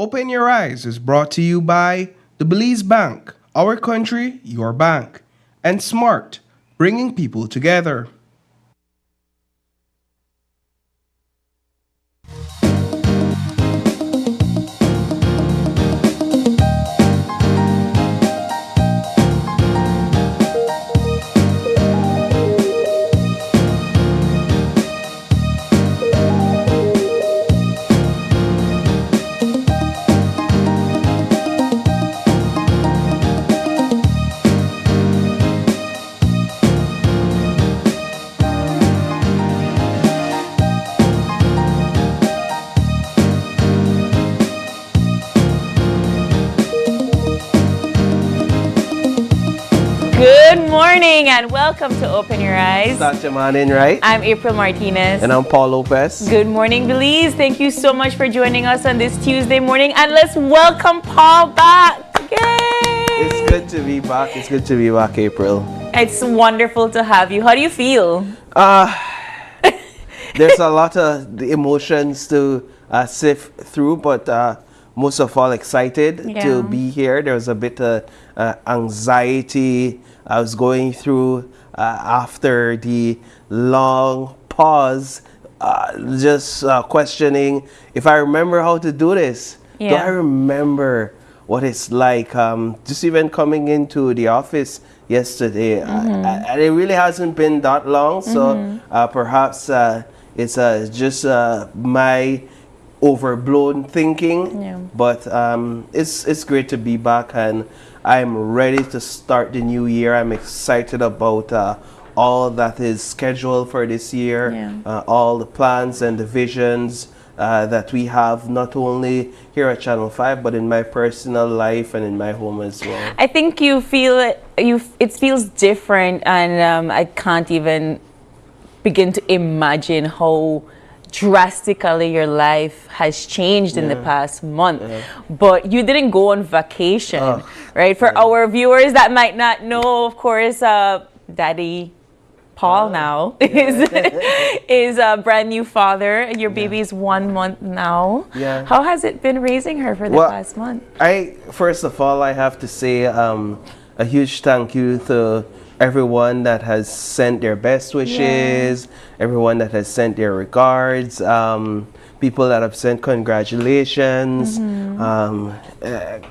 Open Your Eyes is brought to you by the Belize Bank, our country, your bank, and Smart, bringing people together. Good morning and welcome to Open Your Eyes. Dr. Manin, right? I'm April Martinez. And I'm Paul Lopez. Good morning, Belize. Thank you so much for joining us on this Tuesday morning. And let's welcome Paul back. Yay! It's good to be back. It's good to be back, April. It's wonderful to have you. How do you feel? There's a lot of the emotions to sift through, but most of all excited to be here. There was a bit of anxiety I was going through after the long pause, just questioning if I remember how to do this. Do I remember what it's like? Just even coming into the office yesterday, and it really hasn't been that long, so perhaps it's just my overblown thinking, but it's great to be back, and I'm ready to start the new year. I'm excited about all that is scheduled for this year, all the plans and the visions that we have, not only here at Channel 5, but in my personal life and in my home as well. I think you feel it. It feels different, and I can't even begin to imagine how drastically your life has changed in the past month. But you didn't go on vacation, right? For our viewers that might not know, of course, Daddy Paul now is a brand new father. Your baby's 1 month now. How has it been raising her for the past month? First of all, I have to say a huge thank you to everyone that has sent their best wishes, everyone that has sent their regards, people that have sent congratulations. I'm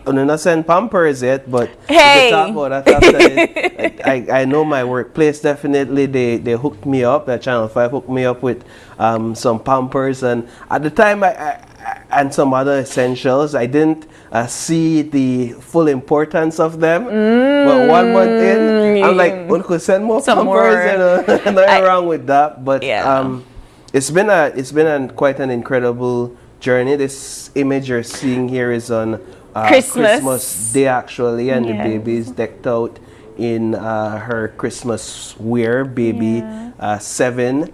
not send Pampers yet, but hey, talk about that after it. I know my workplace definitely they hooked me up. Channel 5 hooked me up with some Pampers, and at the time and some other essentials. I didn't see the full importance of them. But 1 month in, I'm like, we could send more Pampers. Nothing wrong with that. But it's been quite an incredible journey. This image you're seeing here is on Christmas Day, actually, and the baby is decked out in her Christmas wear. Baby 7.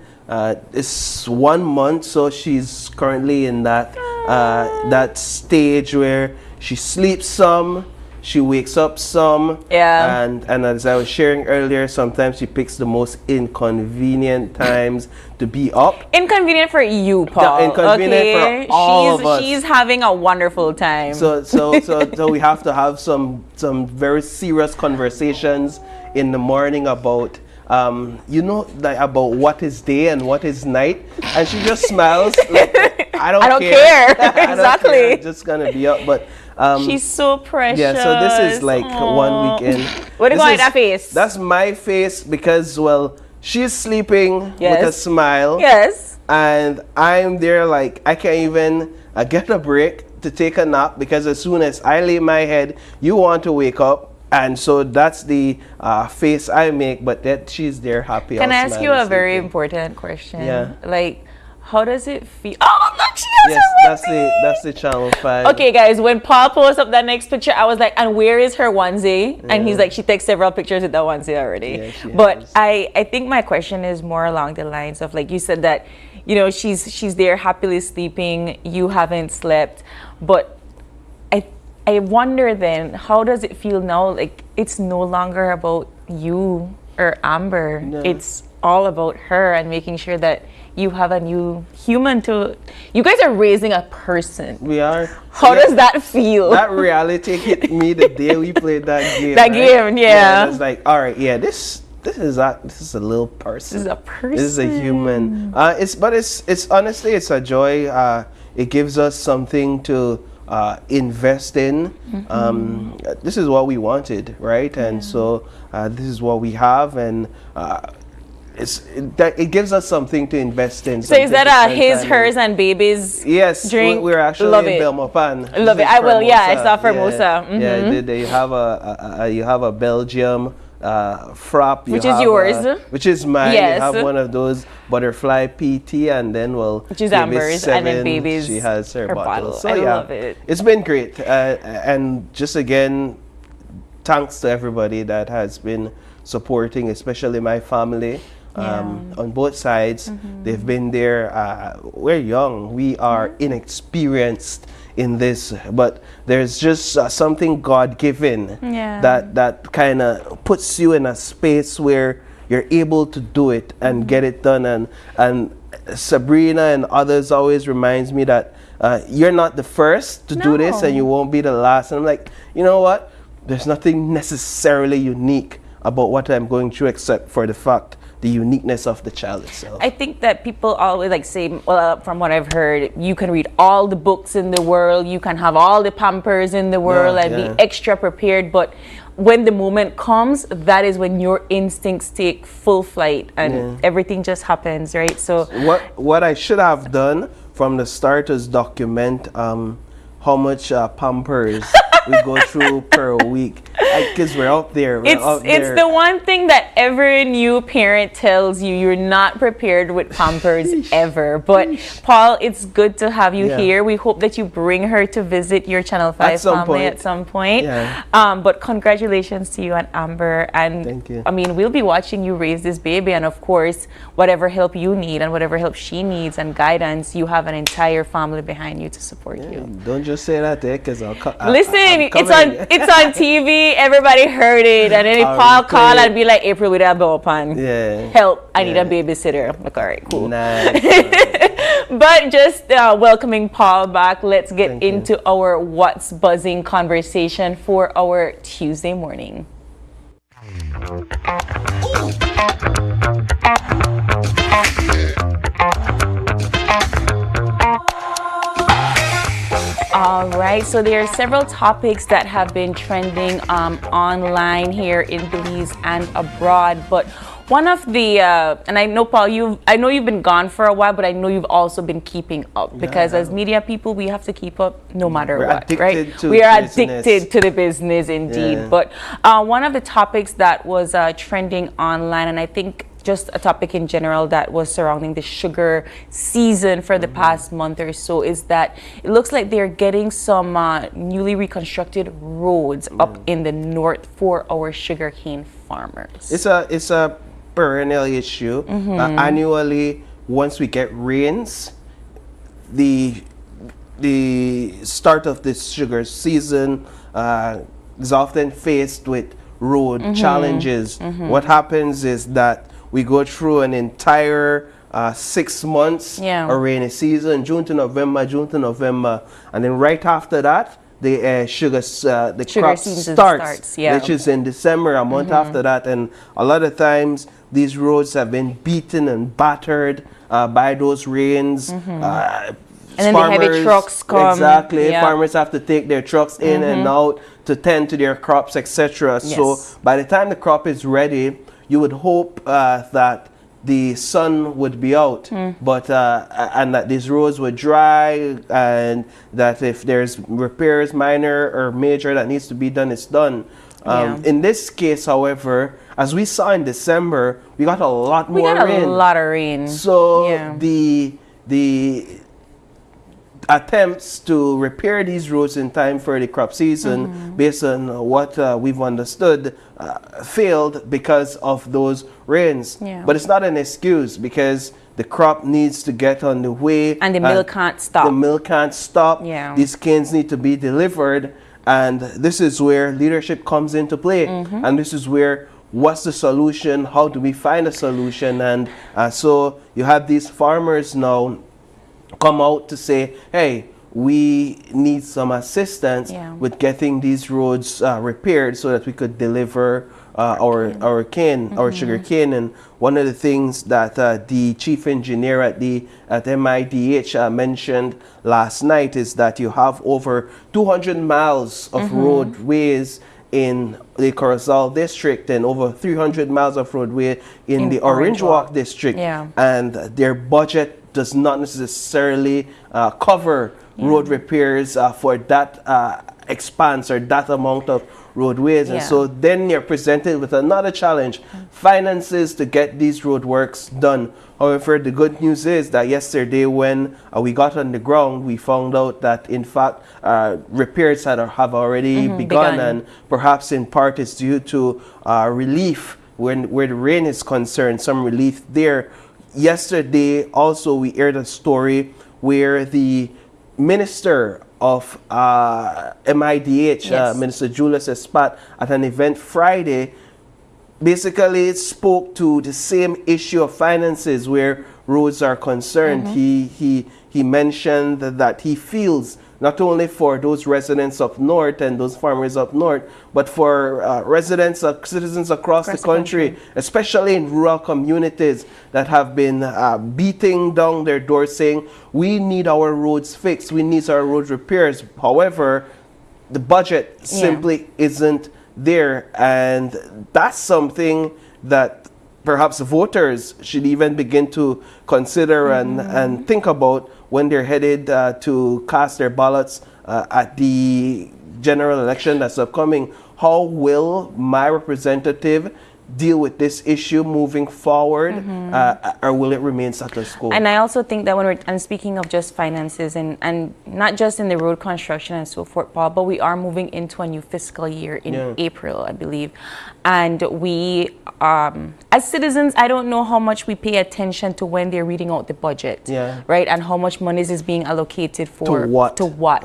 It's 1 month, so she's currently in that stage where she sleeps some, she wakes up some, and as I was sharing earlier, sometimes she picks the most inconvenient times to be up. Inconvenient for you, Paul. Inconvenient for all of us. She's having a wonderful time. So we have to have some very serious conversations in the morning about like about what is day and what is night, and she just smiles like, I don't care. Exactly. I'm just gonna be up, but she's so precious. Yeah, so this is like 1 weekend. What do you call that face? That's my face because, well, she's sleeping with a smile. Yes. And I'm there like I can't even get a break to take a nap, because as soon as I lay my head, you want to wake up. And so that's the face I make, but that she's there happy. Can I ask you a very important question? Yeah. Like, how does it feel? Oh, look, she has that's the Channel 5. Okay, guys, when Paul posted up that next picture, I was like, and where is her onesie? And he's like, she takes several pictures with that onesie already. But I think my question is more along the lines of, like you said, that, you know, she's there happily sleeping, you haven't slept, but I wonder then, how does it feel now? Like, it's no longer about you or Amber. No. It's all about her and making sure that you have a new human to. You guys are raising a person. We are. How does that feel? That reality hit me the day we played that game. That right? game, yeah. And it's like, all right, yeah, this is a little person. This is a person. This is a human. It's honestly, it's a joy. It gives us something to invest in. This is what we wanted, right? And so this is what we have, and it gives us something to invest in. So is that a his, hers, and babies? Yes, drink? we're actually Love in it. Belmopan. Love it. I will. Yeah, I saw Formosa. Yeah, you have a Belgium frap, which is yours, which is mine. Yes. You have one of those butterfly PT, and then which is Amber's, and then baby's. She has her bottle. So I love it. It's been great, and just again, thanks to everybody that has been supporting, especially my family. On both sides, they've been there. We're young, we are inexperienced in this, but there's just something God-given that kind of puts you in a space where you're able to do it and get it done. And Sabrina and others always reminds me that you're not the first to do this, and you won't be the last. And I'm like, you know what? There's nothing necessarily unique about what I'm going through, except for the fact the uniqueness of the child itself. I think that people always like say, well, from what I've heard, you can read all the books in the world, you can have all the Pampers in the world and be extra prepared, but when the moment comes, that is when your instincts take full flight and everything just happens, right? So what I should have done from the start is document how much Pampers we go through per week, because we're out there. It's the one thing that every new parent tells you: you're not prepared with Pampers ever. But Paul, it's good to have you here. We hope that you bring her to visit your Channel 5 family at some point. Yeah. But congratulations to you and Amber. And thank you. I mean, we'll be watching you raise this baby, and of course, whatever help you need and whatever help she needs and guidance, you have an entire family behind you to support you. Don't just say that, because Listen, it's on TV. Everybody heard it, and then Paul call and be like, "April, with that open. Help! I need a babysitter." Like, all right, cool. Nice. But just welcoming Paul back. Let's get into our What's Buzzing conversation for our Tuesday morning. All right, so there are several topics that have been trending online here in Belize and abroad, but one of the and I know, Paul, I know you've been gone for a while, but I know you've also been keeping up, because as media people, we have to keep up no matter what, right? We are addicted to the business indeed. But one of the topics that was trending online, and I think just a topic in general that was surrounding the sugar season for the past month or so, is that it looks like they're getting some newly reconstructed roads up in the north for our sugarcane farmers. It's a perennial issue. Annually, once we get rains, the start of this sugar season is often faced with road challenges. What happens is that we go through an entire 6 months of rainy season, June to November, and then right after that, the crop starts, which is in December, a month after that. And a lot of times, these roads have been beaten and battered by those rains. And then the heavy trucks come. Exactly. Farmers have to take their trucks in and out to tend to their crops, etc. So by the time the crop is ready, you would hope that the sun would be out, but and that these roads would dry, and that if there's repairs, minor or major, that needs to be done, it's done. In this case, however, as we saw in December, we got a lot more rain. We got a lot of rain. So the attempts to repair these roads in time for the crop season, based on what we've understood, failed because of those rains. But it's not an excuse, because the crop needs to get on the way. And the mill can't stop. The mill can't stop. These canes need to be delivered. And this is where leadership comes into play. And this is where what's the solution? How do we find a solution? And so you have these farmers now come out to say, hey, we need some assistance with getting these roads repaired so that we could deliver our cane, our sugar cane. And one of the things that the chief engineer at MIDH mentioned last night is that you have over 200 miles of roadways in the Corozal district and over 300 miles of roadway in the Orange Walk district. And their budget does not necessarily cover road repairs for that expanse or that amount of roadways. And so then you're presented with another challenge, finances to get these road works done. However, the good news is that yesterday when we got on the ground, we found out that in fact repairs have already begun, and perhaps in part it's due to relief where the rain is concerned, some relief there. Yesterday also we aired a story where the Minister of MIDH, Minister Julius Espat, at an event Friday, basically spoke to the same issue of finances where roads are concerned. He mentioned that he feels not only for those residents up north and those farmers up north, but for citizens across the country, especially in rural communities that have been beating down their doors saying, we need our roads fixed, we need our road repairs. However, the budget simply isn't there. And that's something that perhaps voters should even begin to consider and think about when they're headed to cast their ballots at the general election that's upcoming. How will my representative deal with this issue moving forward, or will it remain status quo? And I also think that and speaking of just finances and not just in the road construction and so forth, Paul, but we are moving into a new fiscal year in April, I believe. And we, as citizens, I don't know how much we pay attention to when they're reading out the budget, right? And how much money is being allocated for to what.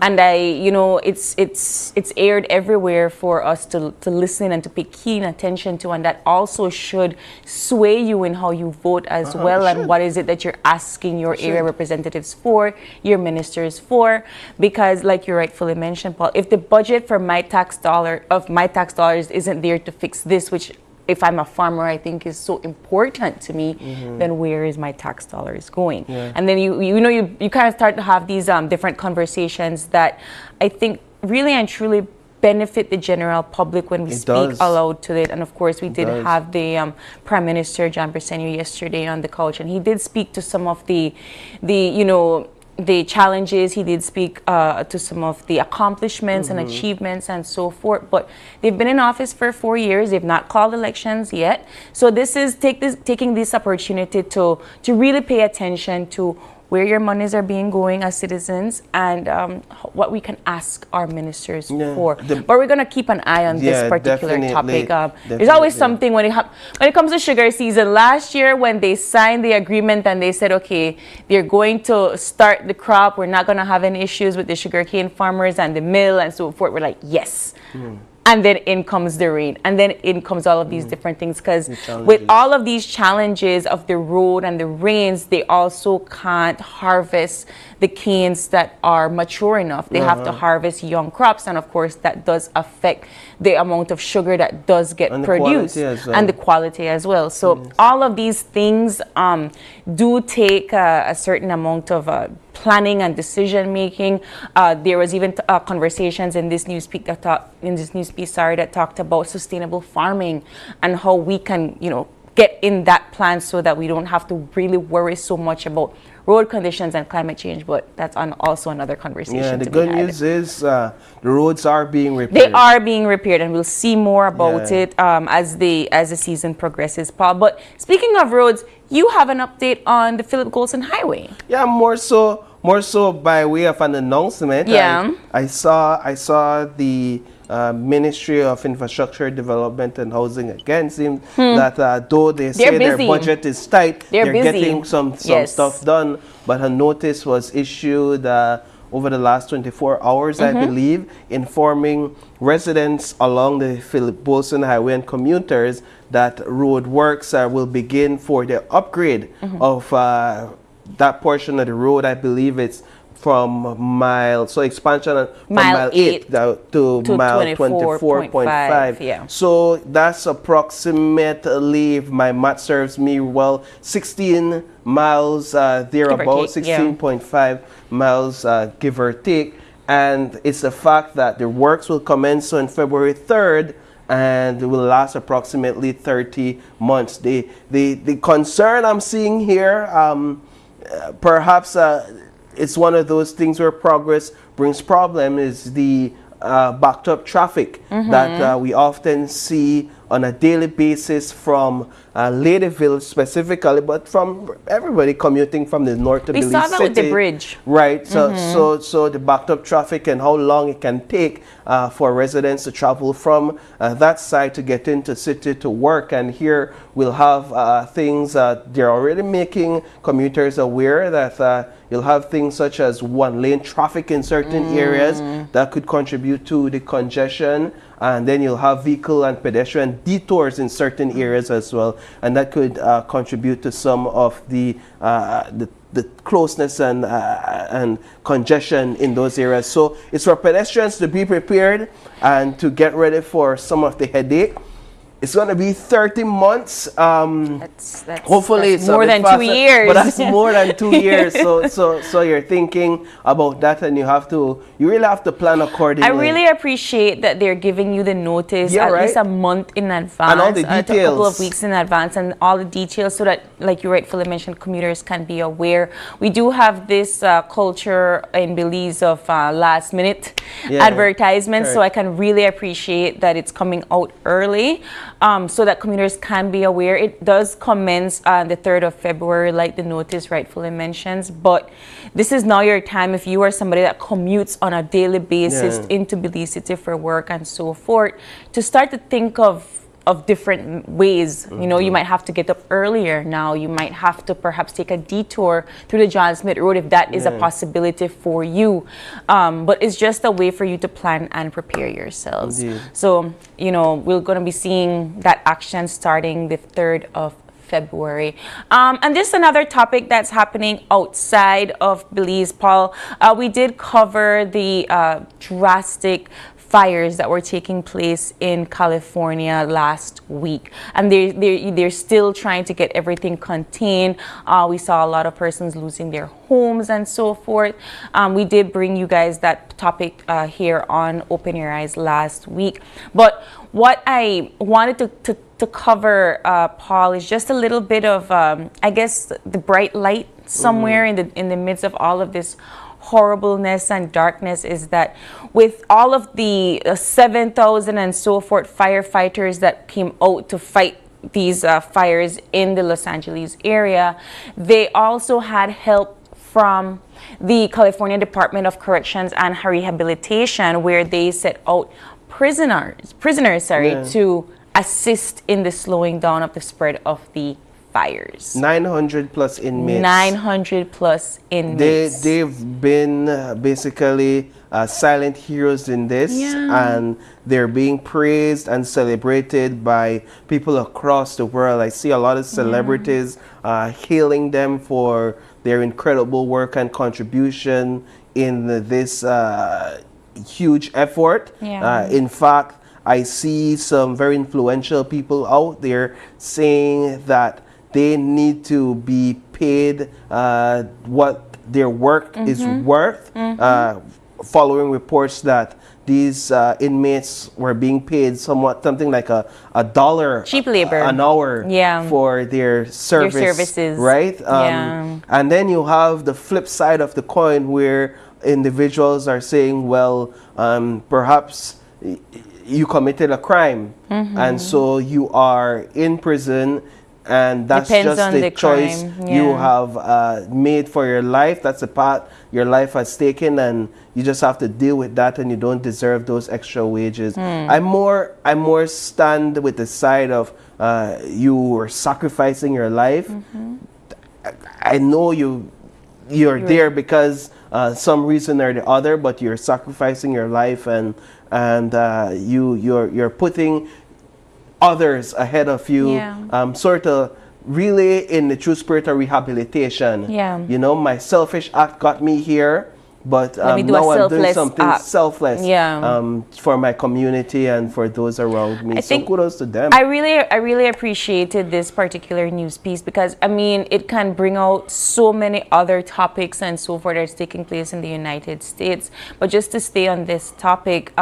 And it's aired everywhere for us to listen and to pay keen attention to, and that also should sway you in how you vote as well, and what is it that you're asking your area representatives for, your ministers for, because like you rightfully mentioned, Paul, if the budget for my tax dollars isn't there to fix this, which if I'm a farmer I think is so important to me, then where is my tax dollars going? And then you kind of start to have these different conversations that I think really and truly benefit the general public when we speak aloud to it. And of course we did have the Prime Minister John Bersenio yesterday on the couch, and he did speak to some of the challenges. He did speak to some of the accomplishments and achievements and so forth, but they've been in office for 4 years. They've not called elections yet. So this is taking this opportunity to really pay attention to where your monies are being going as citizens, and what we can ask our ministers for. But we're going to keep an eye on this particular topic. There's always something when it comes to sugar season. Last year when they signed the agreement and they said, okay, they're going to start the crop, we're not going to have any issues with the sugarcane farmers and the mill and so forth, we're like, yes. And then in comes the rain, and then in comes all of these different things, because with all of these challenges of the road and the rains, they also can't harvest the canes that are mature enough. They have to harvest young crops, and of course that does affect the amount of sugar that does get produced and the quality as well. So all of these things do take a certain amount of planning and decision making. There was even conversations in this news piece that talked about sustainable farming and how we can, get in that plan so that we don't have to really worry so much about road conditions and climate change. But that's also another conversation. Yeah, the good news is the roads are being repaired. They are being repaired, and we'll see more about it as the season progresses, Paul. But speaking of roads, you have an update on the Philip Golson Highway. Yeah, more so by way of an announcement. I saw the Ministry of Infrastructure Development and Housing again seems that though they say their budget is tight, they're getting some stuff done. But a notice was issued over the last 24 hours, I believe, informing residents along the Philip Bolson Highway and commuters that road works will begin for the upgrade of that portion of the road. I believe it's from expansion from mile 8 to mile 24.5. Yeah. So that's approximately, if my math serves me well, 16 miles thereabouts, 16.5 miles give or take. And it's the fact that the works will commence on February 3rd and will last approximately 30 months. The concern I'm seeing here, perhaps it's one of those things where progress brings problem, is the backed up traffic that we often see on a daily basis from Ladyville specifically, but from everybody commuting from the north to Belize City. We saw that with the bridge. Right, so the backed up traffic and how long it can take for residents to travel from that side to get into city to work. And here we'll have things, they're already making commuters aware that you'll have things such as one-lane traffic in certain areas that could contribute to the congestion. And then you'll have vehicle and pedestrian detours in certain areas as well. And that could contribute to some of the closeness and congestion in those areas. So it's for pedestrians to be prepared and to get ready for some of the headache. It's going to be 30 months. Hopefully that's more than faster, 2 years. But that's more than 2 years. So you're thinking about that, and you really have to plan accordingly. I really appreciate that they're giving you the notice at least a month in advance. And all the details. A couple of weeks in advance, and all the details, so that, like you rightfully mentioned, commuters can be aware. We do have this culture in Belize of last minute advertisements, so I can really appreciate that it's coming out early. So that commuters can be aware. It does commence on the 3rd of February, like the notice rightfully mentions. But this is now your time, if you are somebody that commutes on a daily basis into Belize City for work and so forth, to start to think of different ways. You know, you might have to get up earlier now. You might have to perhaps take a detour through the John Smith Road if that is a possibility for you. But it's just a way for you to plan and prepare yourselves. So, you know, we're going to be seeing that action starting the 3rd of February. And this is another topic that's happening outside of Belize, Paul. We did cover the drastic fires that were taking place in California last week, and they're still trying to get everything contained. We saw a lot of persons losing their homes and so forth. We did bring you guys that topic here on Open Your Eyes last week, but what I wanted to cover, Paul, is just a little bit of I guess the bright light somewhere in the midst of all of this horribleness and darkness, is that with all of the 7,000 and so forth firefighters that came out to fight these fires in the Los Angeles area, they also had help from the California Department of Corrections and Rehabilitation, where they set out prisoners to assist in the slowing down of the spread of the fires. 900 plus inmates. 900 plus inmates. They've been basically silent heroes in this, and they're being praised and celebrated by people across the world. I see a lot of celebrities hailing them for their incredible work and contribution in this huge effort. In fact, I see some very influential people out there saying that they need to be paid what their work is worth, following reports that these inmates were being paid something like a $1 cheap labor an hour for their services, right? And then you have the flip side of the coin, where individuals are saying, well, perhaps you committed a crime, and so you are in prison, and that's Depends just on the choice you have made for your life. That's the path your life has taken, and you just have to deal with that, and you don't deserve those extra wages. I more stand with the side of you are sacrificing your life. I know you're there because some reason or the other, but you're sacrificing your life, and you're putting others ahead of you. Yeah. Sort of really in the true spirit of rehabilitation. Yeah. You know, my selfish act got me here, but Let me do now a I'm doing selfless something act. selfless, Yeah. for my community and for those around me. I So think kudos to them. I really appreciated this particular news piece because I mean it can bring out so many other topics and so forth that's taking place in the United States. But just to stay on this topic,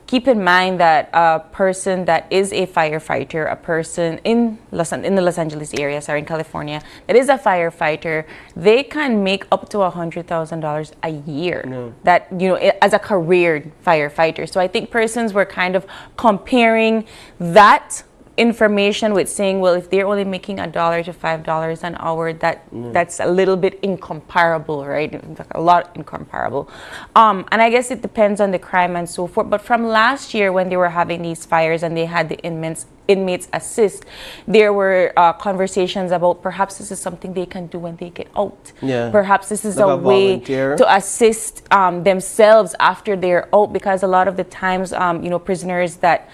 keep in mind that a person that is a firefighter, a person in the Los Angeles area, sorry, in California, that is a firefighter, they can make up to $100,000 a year. No. That, you know, as a career firefighter. So I think persons were kind of comparing that information with saying, well, if they're only making $1 to $5 an hour, that's a little bit incomparable, right? In fact, a lot incomparable. And I guess it depends on the crime and so forth. But from last year when they were having these fires and they had the inmates assist, there were conversations about perhaps this is something they can do when they get out. Yeah. Perhaps this is Like a a way volunteer. to assist themselves after they're out, because a lot of the times, you know, prisoners that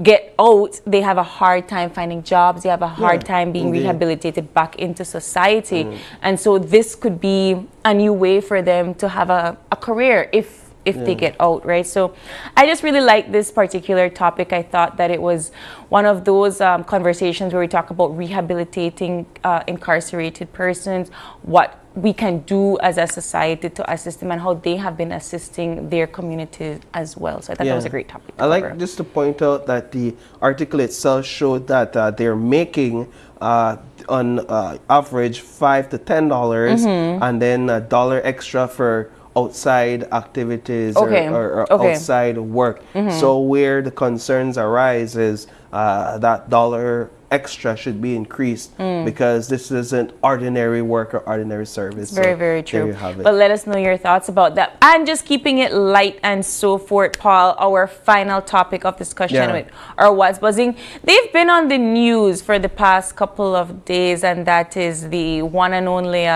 get out, they have a hard time finding jobs, they have a hard time being indeed. rehabilitated back into society. And so this could be a new way for them to have a career if they get out, right? So I just really like this particular topic. I thought that it was one of those conversations where we talk about rehabilitating incarcerated persons, what we can do as a society to assist them, and how they have been assisting their communities as well. So I thought that was a great topic to I like cover. just to point out that the article itself showed that they're making on average $5 to $10, and then $1 extra for outside activities or outside work. So where the concerns arise is that $1 extra should be increased because this isn't ordinary work or ordinary service. Very, So very there true. you have it. But let us know your thoughts about that. And just keeping it light and so forth, Paul, our final topic of discussion with our What's Buzzing. They've been on the news for the past couple of days, and that is the one and only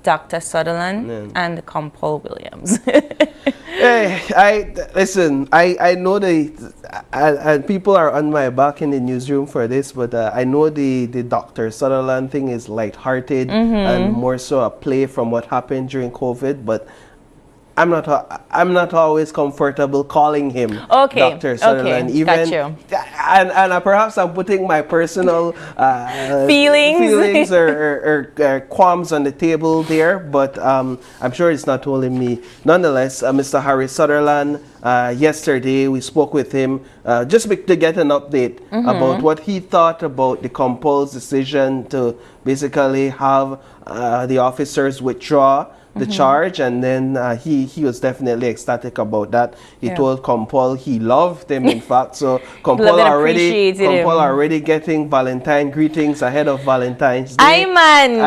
Dr. Sutherland and the Paul Williams. Hey, I know and people are on my back in the newsroom for this, but I know the Dr. Sutherland thing is lighthearted and more so a play from what happened during COVID, but I'm not always comfortable calling him Dr. Sutherland. Got you. And perhaps I'm putting my personal Feelings or qualms on the table there, but I'm sure it's not only me. Nonetheless, Mr. Harry Sutherland, yesterday we spoke with him just to get an update about what he thought about the Compul's decision to basically have the officers withdraw the charge, and then he was definitely ecstatic about that. He told Compol he loved him, in fact. So Compol already getting Valentine greetings ahead of Valentine's Day. Aye, man.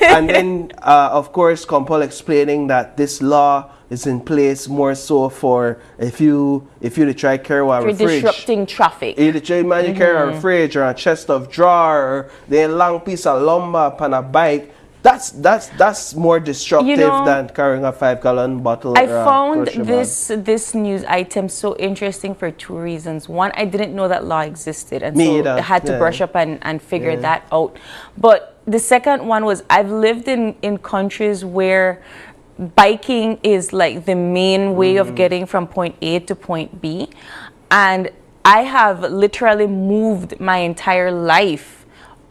And then of course, Compol explaining that this law is in place more so for if you try carry a fridge. Disrupting traffic. If you man you carry a fridge or a chest of drawer or the long piece of lumber on a bike, that's more destructive than carrying a 5-gallon bottle. I found this news item so interesting for two reasons. One, I didn't know that law existed, and I had to brush up and figure that out. But the second one was I've lived in countries where biking is like the main way of getting from point A to point B, and I have literally moved my entire life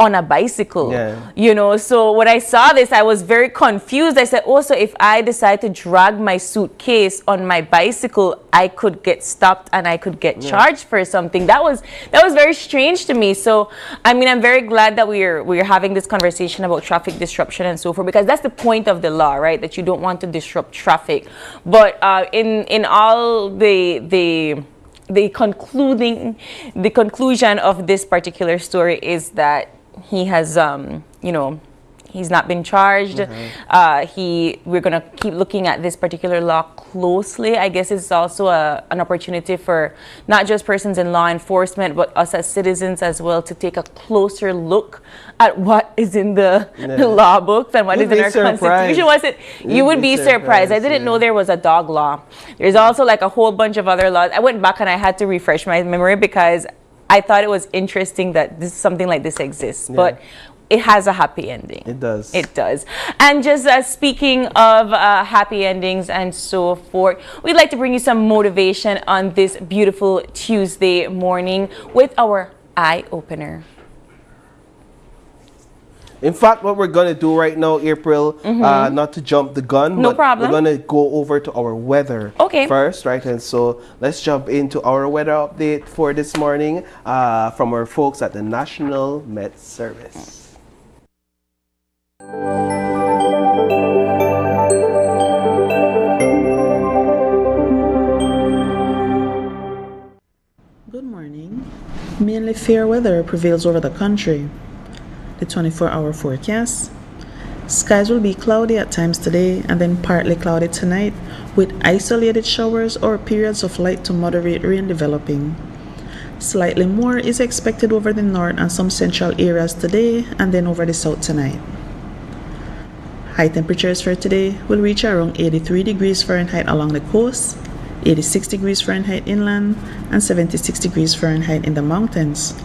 on a bicycle, you know. So when I saw this, I was very confused. I said, also, if I decide to drag my suitcase on my bicycle, I could get stopped and I could get charged for something. That was very strange to me. So I mean, I'm very glad that we're having this conversation about traffic disruption and so forth, because that's the point of the law, right? That you don't want to disrupt traffic. But in all the conclusion of this particular story is that he has, you know, He's not been charged. We're going to keep looking at this particular law closely. I guess it's also an opportunity for not just persons in law enforcement, but us as citizens as well to take a closer look at what is in the law books and what is in our Constitution. You would be surprised. I didn't know there was a dog law. There's also like a whole bunch of other laws. I went back and I had to refresh my memory because I thought it was interesting that something like this exists. But it has a happy ending. It does. It does. And just speaking of happy endings and so forth, we'd like to bring you some motivation on this beautiful Tuesday morning with our eye opener. In fact, what we're going to do right now, April, not to jump the gun, no problem. We're going to go over to our weather first, right? And so let's jump into our weather update for this morning from our folks at the National Met Service. Good morning. Mainly fair weather prevails over the country. The 24-hour forecast. Skies will be cloudy at times today and then partly cloudy tonight with isolated showers or periods of light to moderate rain developing. Slightly more is expected over the north and some central areas today and then over the south tonight. High temperatures for today will reach around 83 degrees Fahrenheit along the coast, 86 degrees Fahrenheit inland, and 76 degrees Fahrenheit in the mountains.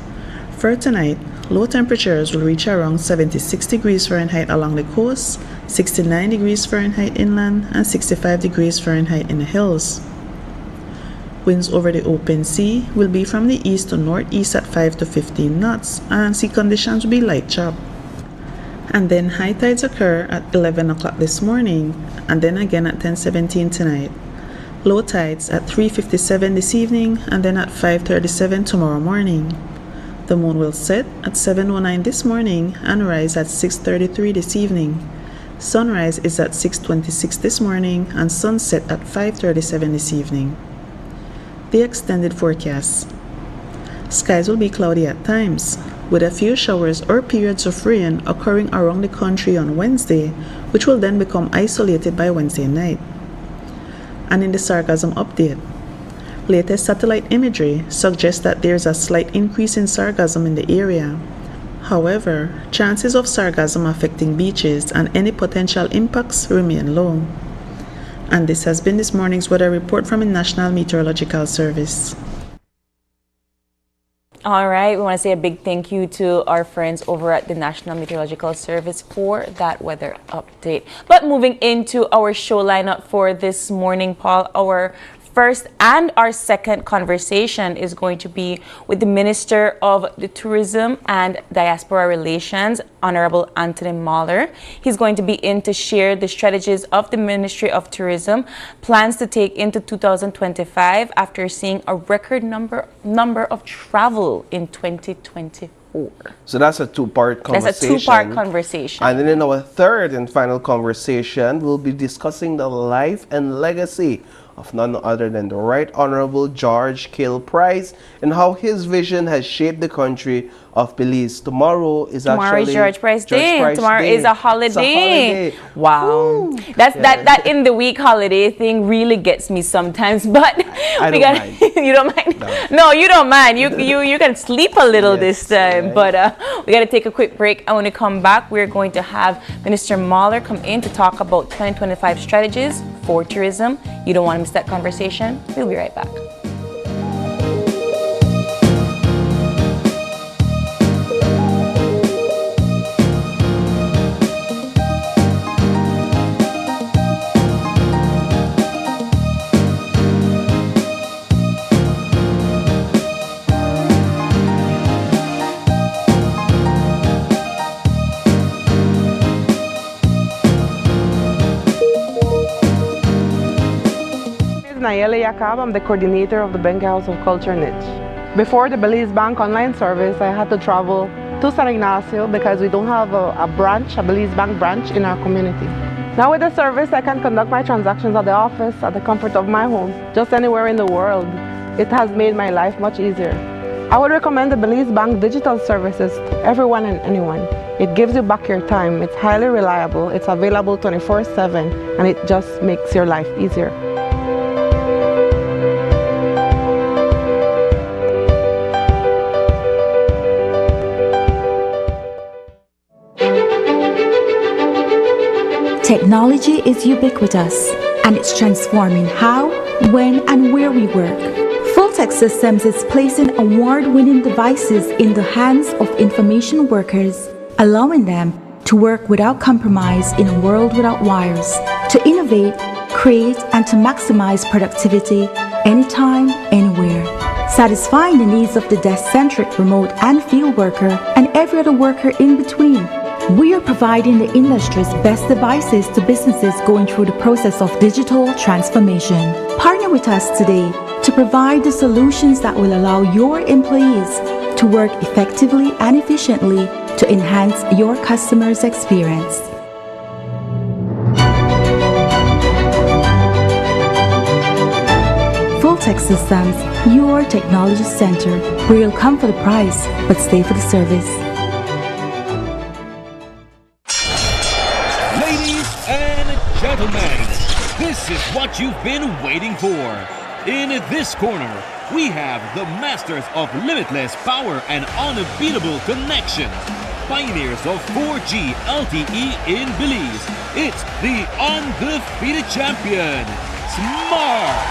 For tonight, low temperatures will reach around 76 degrees Fahrenheit along the coast, 69 degrees Fahrenheit inland, and 65 degrees Fahrenheit in the hills. Winds over the open sea will be from the east to northeast at 5 to 15 knots, and sea conditions will be light chop. And then high tides occur at 11 o'clock this morning, and then again at 10:17 tonight. Low tides at 3:57 this evening, and then at 5:37 tomorrow morning. The moon will set at 7:09 this morning and rise at 6:33 this evening. Sunrise is at 6:26 this morning and sunset at 5:37 this evening. The extended forecast. Skies will be cloudy at times, with a few showers or periods of rain occurring around the country on Wednesday, which will then become isolated by Wednesday night. And in the sargassum update, latest satellite imagery suggests that there is a slight increase in sargassum in the area. However, chances of sargassum affecting beaches and any potential impacts remain low. And this has been this morning's weather report from the National Meteorological Service. All right, we want to say a big thank you to our friends over at the National Meteorological Service for that weather update. But moving into our show lineup for this morning, Paul, our first and our second conversation is going to be with the Minister of the Tourism and Diaspora Relations, Honorable Anthony Mahler. He's going to be in to share the strategies of the Ministry of Tourism, plans to take into 2025 after seeing a record number of travel in 2024. So that's a two-part conversation. That's a two-part conversation. And then in our third and final conversation, we'll be discussing the life and legacy of none other than the Right Honorable George Kill Price and how his vision has shaped the country of Belize. Tomorrow is George Price Day. Tomorrow is a holiday. It's a holiday. Wow. Woo. That in the week holiday thing really gets me sometimes, but I don't mind. You don't mind? No, you don't mind. You can sleep a little this time. Right. But we got to take a quick break. And when we come back, we're going to have Minister Mahler come in to talk about 2025 strategies for tourism. You don't want to miss that conversation. We'll be right back. Nayeli Yakab, I'm the coordinator of the Benga House of Culture Niche. Before the Belize Bank online service, I had to travel to San Ignacio because we don't have a Belize Bank branch in our community. Now with the service, I can conduct my transactions at the office, at the comfort of my home, just anywhere in the world. It has made my life much easier. I would recommend the Belize Bank digital services to everyone and anyone. It gives you back your time. It's highly reliable. It's available 24/7, and it just makes your life easier. Technology is ubiquitous, and it's transforming how, when, and where we work. Fulltech Systems is placing award-winning devices in the hands of information workers, allowing them to work without compromise in a world without wires, to innovate, create, and to maximize productivity anytime, anywhere, satisfying the needs of the desk-centric remote and field worker and every other worker in between. We are providing the industry's best devices to businesses going through the process of digital transformation. Partner with us today to provide the solutions that will allow your employees to work effectively and efficiently to enhance your customers' experience. Fulltech Systems, your technology center, where you'll come for the price but stay for the service. Ladies and gentlemen, this is what you've been waiting for. In this corner, we have the masters of limitless power and unbeatable connection. Pioneers of 4G LTE in Belize. It's the undefeated champion, Smart.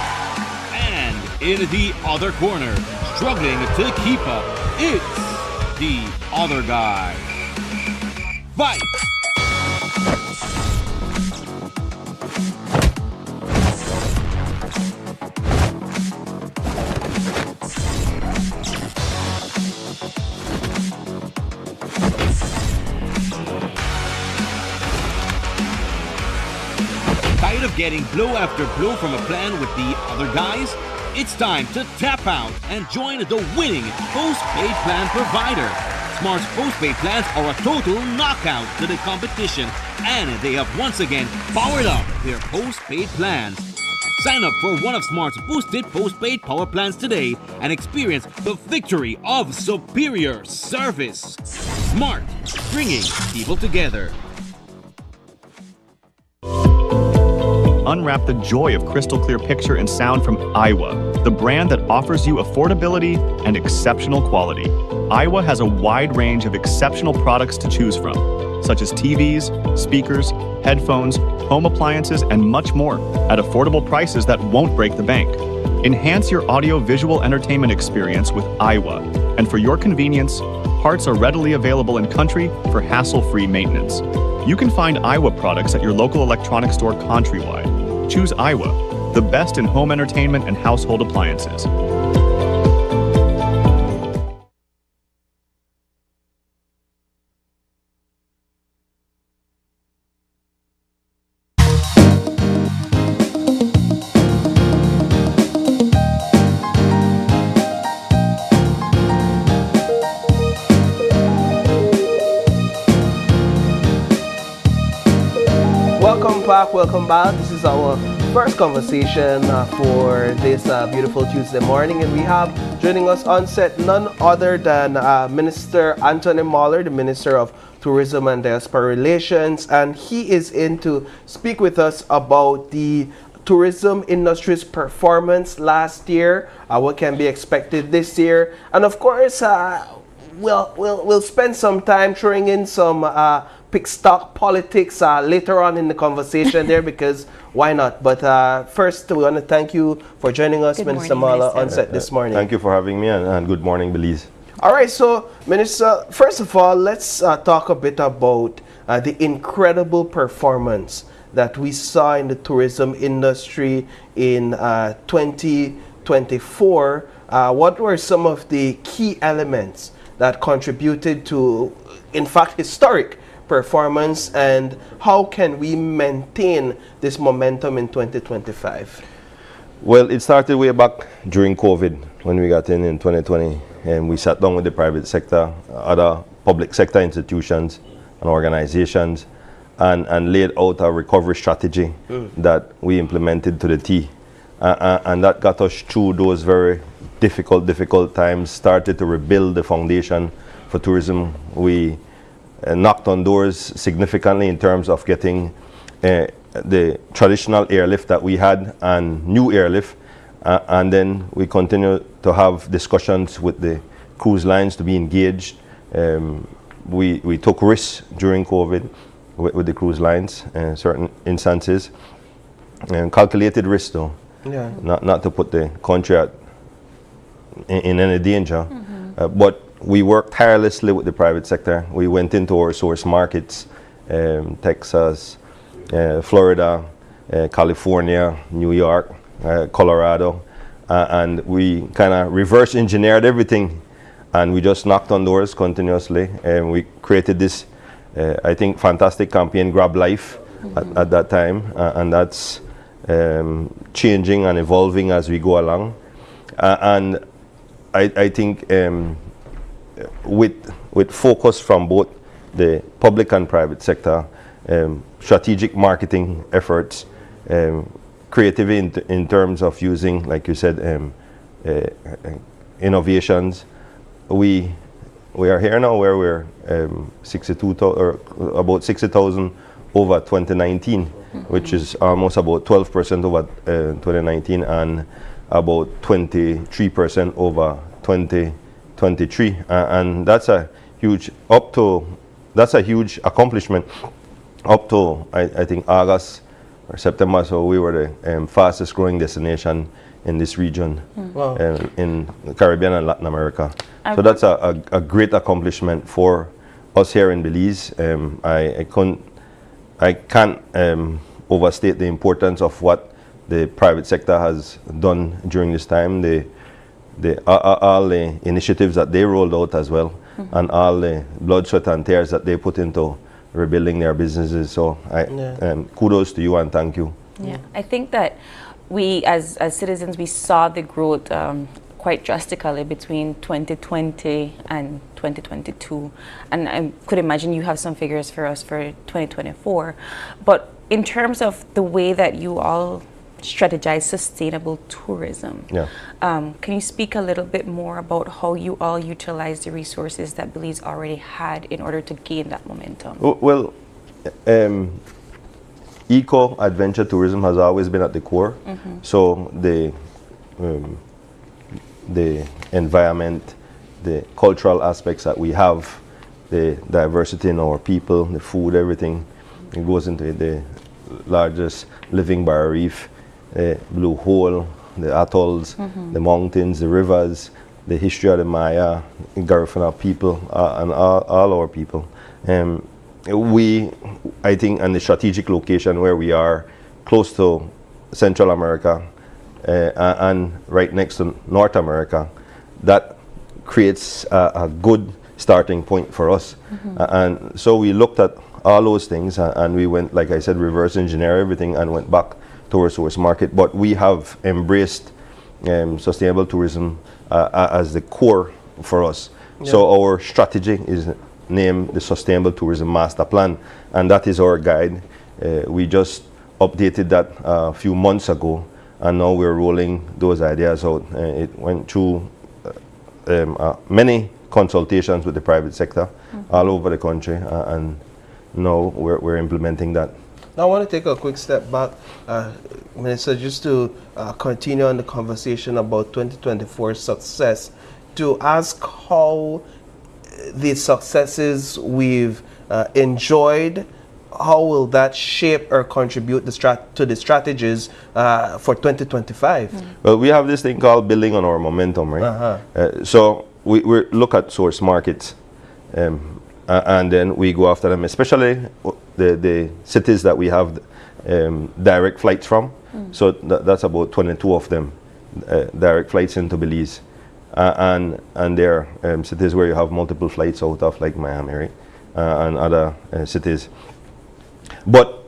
And in the other corner, struggling to keep up, it's the other guy. Fight! Tired of getting blow after blow from a plan with the other guys? It's time to tap out and join the winning postpaid plan provider. Smart's postpaid plans are a total knockout to the competition, and they have once again powered up their postpaid plans. Sign up for one of Smart's boosted postpaid power plans today and experience the victory of superior service. Smart, bringing people together. Unwrap the joy of crystal clear picture and sound from Iowa, the brand that offers you affordability and exceptional quality. Iowa has a wide range of exceptional products to choose from, such as TVs, speakers, headphones, home appliances, and much more at affordable prices that won't break the bank. Enhance your audio-visual entertainment experience with Iowa, and for your convenience, parts are readily available in country for hassle-free maintenance. You can find Iowa products at your local electronics store countrywide. Choose Iowa, the best in home entertainment and household appliances. Welcome back. This is our first conversation for this beautiful Tuesday morning, and we have joining us on set none other than Minister Anthony Mahler, the Minister of Tourism and Diaspora Relations, and he is in to speak with us about the tourism industry's performance last year, what can be expected this year, and of course we'll spend some time throwing in some pick stock politics later on in the conversation there, because why not? But first, we want to thank you for joining us, Minister Mahler, on set this morning. Thank you for having me, and good morning, Belize. All right, so Minister, first of all, let's talk a bit about the incredible performance that we saw in the tourism industry in 2024. What were some of the key elements that contributed to, in fact, historic performance, and how can we maintain this momentum in 2025? Well, it started way back during COVID when we got in 2020, and we sat down with the private sector, other public sector institutions and organizations, and laid out a recovery strategy that we implemented to the T. And that got us through those very difficult times, started to rebuild the foundation for tourism. We knocked on doors significantly in terms of getting the traditional airlift that we had and new airlift. And then we continue to have discussions with the cruise lines to be engaged. We took risks during COVID with the cruise lines in certain instances, and calculated risks though, not to put the country in any danger. But we worked tirelessly with the private sector. We went into our source markets, Texas, Florida, California, New York, Colorado, and we kind of reverse engineered everything, and we just knocked on doors continuously, and we created this I think fantastic campaign, Grab Life, at that time, and that's changing and evolving as we go along. And I think with focus from both the public and private sector, strategic marketing efforts, creativity in terms of using, like you said, innovations. We are here now where we're 62,000 or about 60,000 over 2019, which is almost about 12% over 2019 and about 23% over 2023, and that's a huge huge accomplishment. Up to I think August or September, so we were the fastest growing destination in this region, in the Caribbean and Latin America. So that's a great accomplishment for us here in Belize. I can't overstate the importance of what the private sector has done during this time. All the initiatives that they rolled out as well, and all the blood, sweat and tears that they put into rebuilding their businesses. So kudos to you and thank you. Yeah, I think that we as citizens, we saw the growth quite drastically between 2020 and 2022, and I could imagine you have some figures for us for 2024. But in terms of the way that you all strategize sustainable tourism, can you speak a little bit more about how you all utilize the resources that Belize already had in order to gain that momentum? Well, eco-adventure tourism has always been at the core. So the environment, the cultural aspects that we have, the diversity in our people, the food, everything, it goes into it. The largest living barrier reef, Blue Hole, the atolls, the mountains, the rivers, the history of the Maya, Garifuna people, and all our people. I think, and the strategic location where we are, close to Central America and right next to North America, that creates a good starting point for us. And so we looked at all those things and we went, like I said, reverse engineer everything and went back to our source market. But we have embraced sustainable tourism as the core for us. So our strategy is named the Sustainable Tourism Master Plan, and that is our guide. We just updated that a few months ago, and now we're rolling those ideas out. It went through many consultations with the private sector all over the country, and now we're implementing that. Now I want to take a quick step back, Minister, just to continue on the conversation about 2024 success, to ask how the successes we've enjoyed, how will that shape or contribute to the strategies for 2025? Well, we have this thing called building on our momentum, right? So we look at source markets, and then we go after them, especially the cities that we have direct flights from. So that's about 22 of them, direct flights into Belize. And there are cities where you have multiple flights out of, like Miami, right? And other cities. But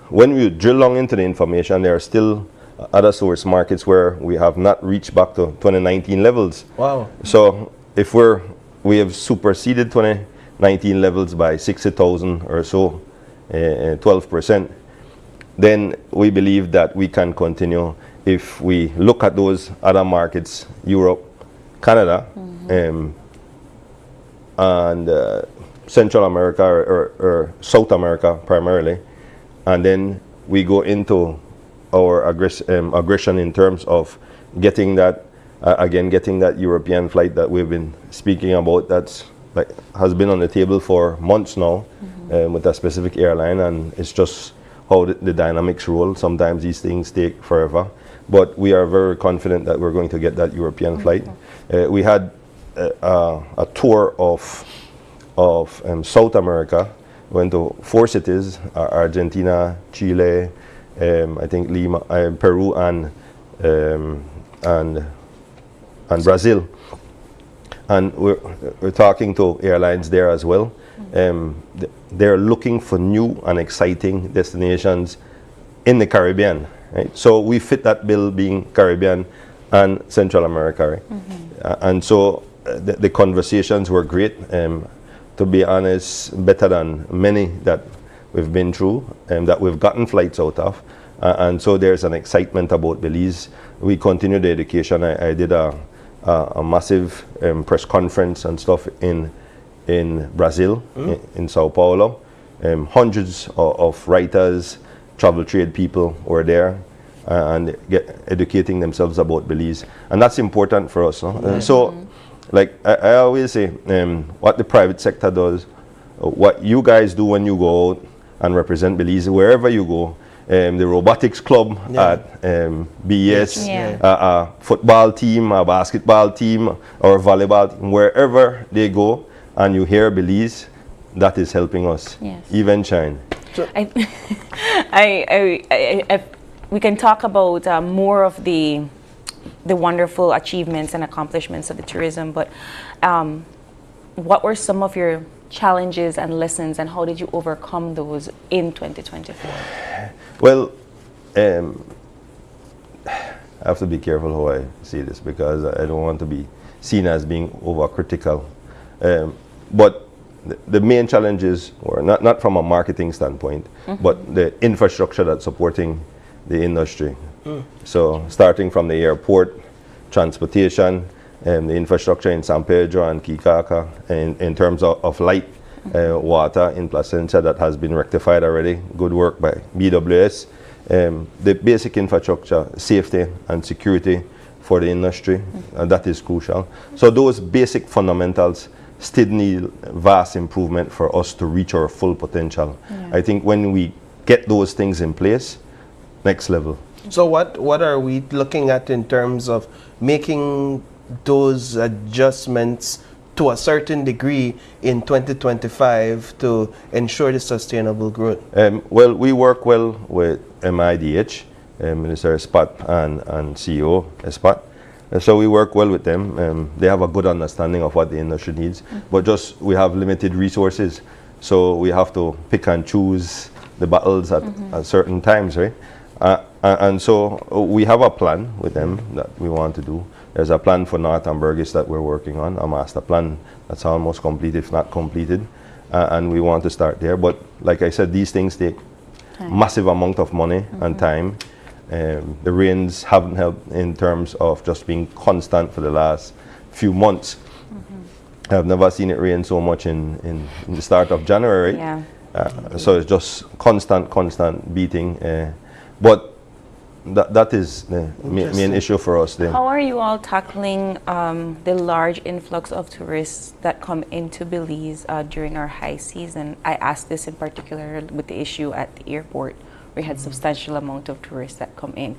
when we drill down into the information, there are still other source markets where we have not reached back to 2019 levels. Wow. So if we have superseded 2019 levels by 60,000 or so, 12%, then we believe that we can continue. If we look at those other markets, Europe, Canada, and Central America or South America primarily, and then we go into our aggression in terms of getting that getting that European flight that we've been speaking about, that's like has been on the table for months now, with a specific airline, and it's just how the dynamics roll. Sometimes these things take forever, but we are very confident that we're going to get that European flight. We had a tour of South America. Went to 4 cities: Argentina, Chile, I think Lima, Peru, and Brazil. And we're talking to airlines there as well. They're looking for new and exciting destinations in the Caribbean. Right? So we fit that bill, being Caribbean and Central America. Right? And so the conversations were great. To be honest, better than many that we've been through and that we've gotten flights out of. And so there's an excitement about Belize. We continue the education. I did a massive press conference and stuff in Brazil, in Sao Paulo. Hundreds of writers, travel trade people were there and educating themselves about Belize. And that's important for us. No? So, like I always say, what the private sector does, what you guys do when you go out and represent Belize, wherever you go, the robotics club at BES, a football team, a basketball team, or volleyball team, wherever they go, and you hear Belize, that is helping us even shine. So we can talk about more of the wonderful achievements and accomplishments of the tourism, but what were some of your challenges and lessons, and how did you overcome those in 2024? Well, I have to be careful how I say this, because I don't want to be seen as being overcritical. But the main challenges were not from a marketing standpoint, but the infrastructure that's supporting the industry. So starting from the airport, transportation, the infrastructure in San Pedro and Kikaka, in terms of light, water in Placencia, that has been rectified already. Good work by BWS. The basic infrastructure, safety and security for the industry, that is crucial. So those basic fundamentals still need vast improvement for us to reach our full potential. I think when we get those things in place, next level. So what are we looking at in terms of making those adjustments to a certain degree in 2025 to ensure the sustainable growth? Well, we work well with MIDH, Minister Espat and CEO Espat. So we work well with them. They have a good understanding of what the industry needs, but just we have limited resources, so we have to pick and choose the battles at certain times, right? And so we have a plan with them that we want to do. There's a plan for North and Burgess that we're working on, a master plan that's almost complete, if not completed, and we want to start there. But like I said, these things take massive amount of money and time. The rains haven't helped in terms of just being constant for the last few months. I've never seen it rain so much in the start of January. So it's just constant beating. But that is the main issue for us then. How are you all tackling the large influx of tourists that come into Belize during our high season? I asked this in particular with the issue at the airport. We had substantial amount of tourists that come in.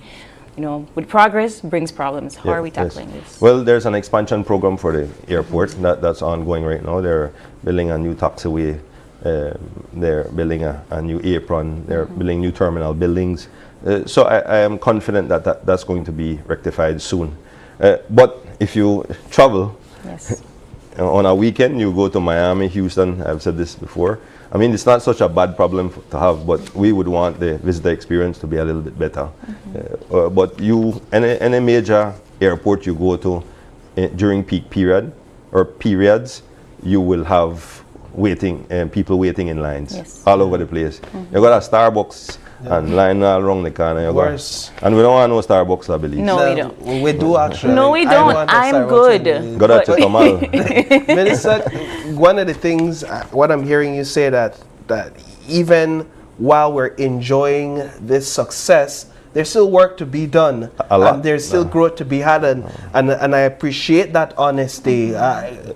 You know, with progress brings problems. How are we tackling this? Well, there's an expansion program for the airport that's ongoing right now. They're building a new taxiway. They're building a new apron. They're building new terminal buildings. So I am confident that that's going to be rectified soon. But if you travel on a weekend, you go to Miami, Houston, I've said this before. I mean, it's not such a bad problem to have, but we would want the visitor experience to be a little bit better. But any major airport you go to during peak period or periods, you will have people waiting in lines all over the place. You got a Starbucks and line all around the corner. You go. Worse. And we don't want no Starbucks, I believe. No, we don't. We do actually. No, we I don't. want a I'm Starbucks good. in Belize. Got to Tomal. Minister, one of the things, what I'm hearing you say that even while we're enjoying this success, there's still work to be done. A lot. And there's still growth to be had. And I appreciate that honesty,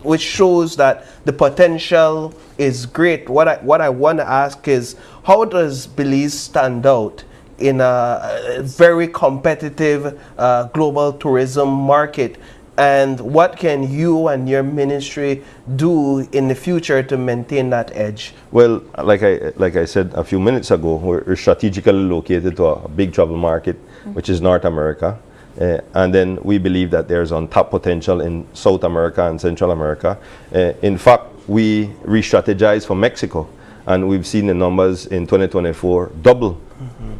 which shows that the potential is great. What I want to ask is, how does Belize stand out in a very competitive global tourism market? And what can you and your ministry do in the future to maintain that edge? Well, like I said a few minutes ago, we're strategically located to a big travel market, which is North America. And then we believe that there's untapped potential in South America and Central America. In fact, we re-strategized for Mexico. And we've seen the numbers in 2024 double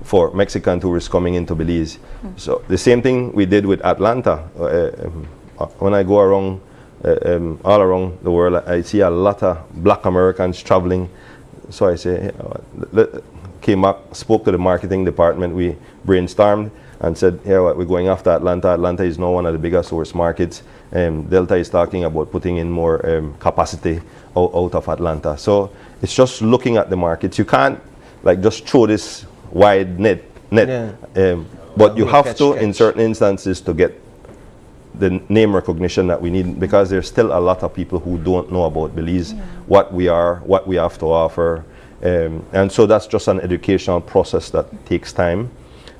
for Mexican tourists coming into Belize. So the same thing we did with Atlanta. When I go around, all around the world, I see a lot of Black Americans traveling. So I say, came back, spoke to the marketing department, we brainstormed and said, we're going after Atlanta. Atlanta is now one of the biggest source markets. Delta is talking about putting in more capacity out of Atlanta. So it's just looking at the markets. You can't like just throw this wide net. But you have to, in certain instances, to get the name recognition that we need, because there's still a lot of people who don't know about Belize, what we are, what we have to offer. And so that's just an educational process that takes time.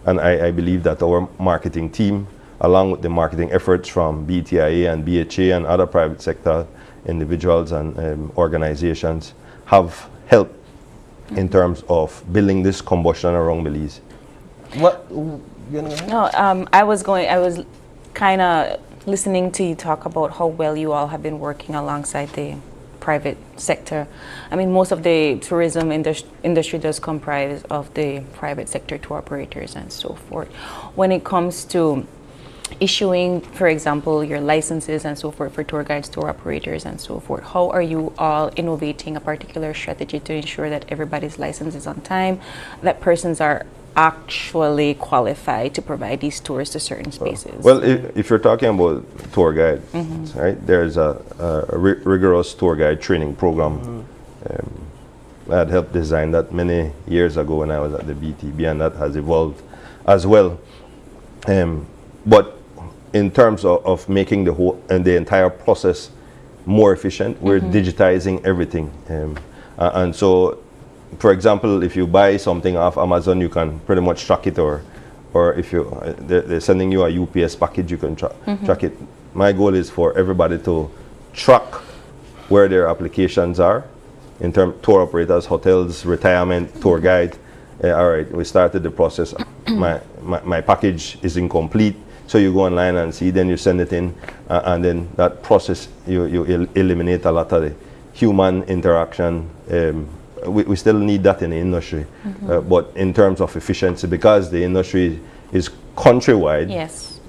And I believe that our marketing team, along with the marketing efforts from BTIA and BHA and other private sector individuals and organizations, have helped in terms of building this combustion around Belize. What? No, I was kind of listening to you talk about how well you all have been working alongside the private sector. I mean, most of the tourism industry does comprise of the private sector tour operators and so forth. When it comes to issuing, for example, your licenses and so forth for tour guides, tour operators and so forth, how are you all innovating a particular strategy to ensure that everybody's license is on time, that persons are actually qualified to provide these tours to certain spaces? Well, if you're talking about tour guide, right, there's a rigorous tour guide training program. I had helped design that many years ago when I was at the BTB, and that has evolved as well. But in terms of making the whole and the entire process more efficient, we're digitizing everything. And so, for example, if you buy something off Amazon, you can pretty much track it, or if they're sending you a UPS package, you can track it. My goal is for everybody to track where their applications are, in terms tour operators, hotels, retirement, tour guide. All right, we started the process. My package is incomplete, so you go online and see, then you send it in, and then that process, you eliminate a lot of the human interaction. We still need that in the industry, but in terms of efficiency, because the industry is countrywide, yes,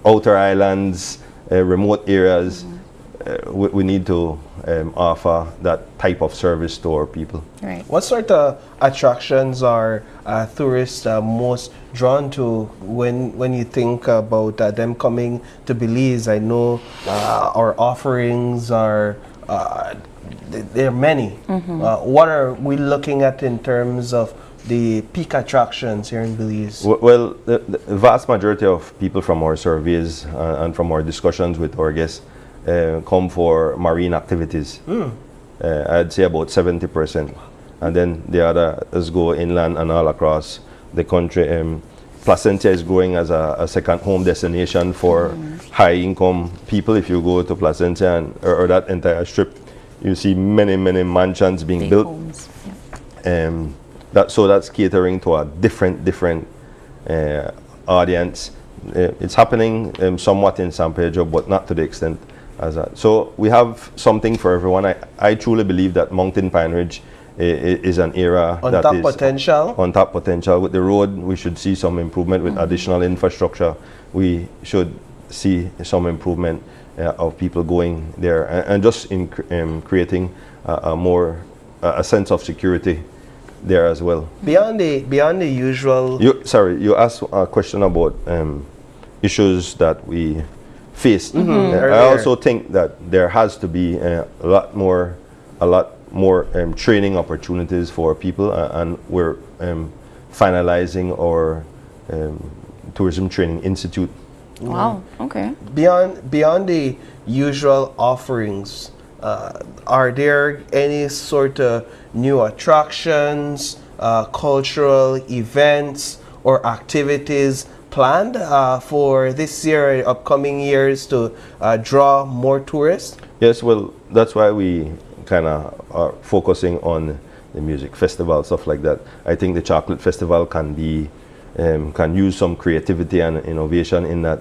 outer islands, remote areas, we need to offer that type of service to our people. Right. What sort of attractions are tourists most drawn to when you think about them coming to Belize? I know our offerings are there are many. What are we looking at in terms of the peak attractions here in Belize? Well, the vast majority of people from our surveys and from our discussions with our guests come for marine activities. I'd say about 70%. And then the others go inland and all across the country. Placentia is growing as a second home destination for high income people. If you go to Placentia or that entire strip, you see many mansions being built. Homes. So that's catering to a different audience. It's happening somewhat in San Pedro, but not to the extent as that. So we have something for everyone. I truly believe that Mountain Pine Ridge is an area that is on top potential. With the road, we should see some improvement. With additional infrastructure, we should see some improvement of people going there, and just in creating a sense of security there as well. Beyond the usual. You asked a question about issues that we face. I also think that there has to be a lot more training opportunities for people, and we're finalizing our tourism training institute. Wow. Okay. Beyond the usual offerings, are there any sort of new attractions, cultural events, or activities planned for this year and upcoming years to draw more tourists? Yes, well, that's why we kind of are focusing on the music festival, stuff like that. I think the chocolate festival can use some creativity and innovation in that.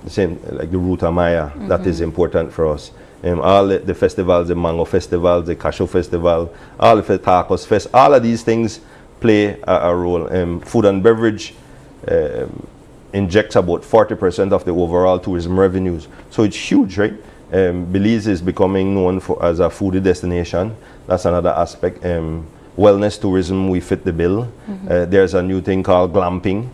Same like the Ruta Maya, that is important for us. All the festivals, the Mango Festival, the Cashew Festival, all the Tacos Fest, all of these things play a role. Food and beverage injects about 40% of the overall tourism revenues. So it's huge, right? Belize is becoming known as a foodie destination. That's another aspect. Wellness tourism, we fit the bill. There's a new thing called glamping.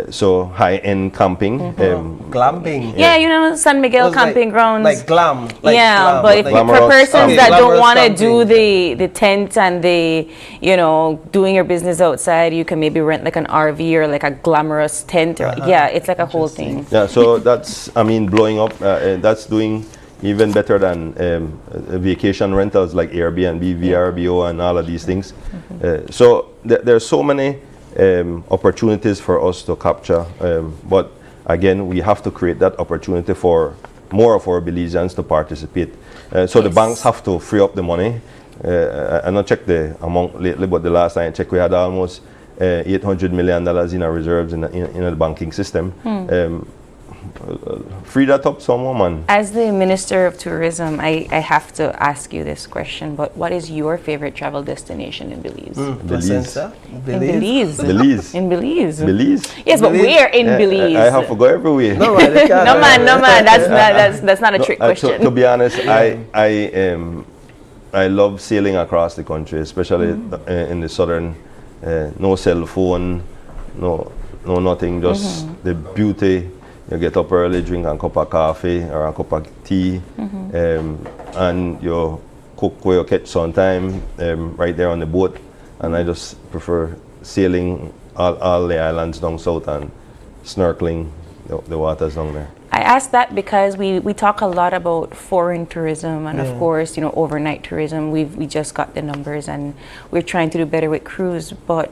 So high-end camping. Glamping. Yeah, you know, San Miguel camping grounds. Like glam. Yeah, glam, but if for persons that don't want to do the tent and doing your business outside, you can maybe rent like an RV or like a glamorous tent. Or, yeah, it's like a whole thing. Yeah, so that's, blowing up. That's doing even better than vacation rentals like Airbnb, VRBO, and all of these things. So there's so many opportunities for us to capture, but again, we have to create that opportunity for more of our Belizeans to participate. So the banks have to free up the money. I not checked the amount lately, but the last time I checked, we had almost $800 million in our reserves in the banking system. Free that up some more, man. As the Minister of Tourism, I have to ask you this question, but what is your favorite travel destination in Belize? Belize. In Belize. Belize. In Belize. Belize. Yes, but where in Belize? I have to go everywhere. No man. That's not a trick question. To be honest, I love sailing across the country, especially in the southern. No cell phone, no nothing, just the beauty. You get up early, drink a cup of coffee or a cup of tea, and you cook where you catch sometime right there on the boat. And I just prefer sailing all the islands down south and snorkeling the waters down there. I asked that because we talk a lot about foreign tourism and of course, overnight tourism. We just got the numbers and we're trying to do better with cruise, but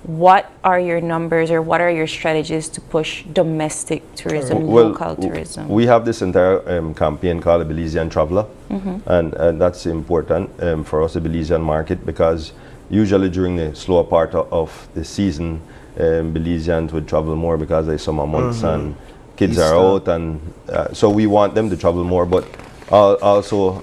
what are your numbers or what are your strategies to push domestic tourism, local tourism? We have this entire campaign called the Belizean Traveler, and that's important for us, the Belizean market, because usually during the slower part of the season, Belizeans would travel more because they're summer months and kids are out, and so we want them to travel more, but also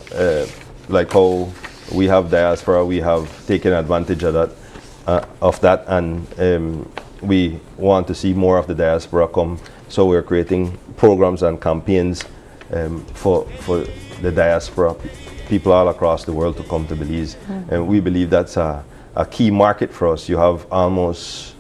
like how we have diaspora, we have taken advantage of that, and we want to see more of the diaspora come. So we're creating programs and campaigns for the diaspora, people all across the world to come to Belize. And we believe that's a key market for us. You have almost,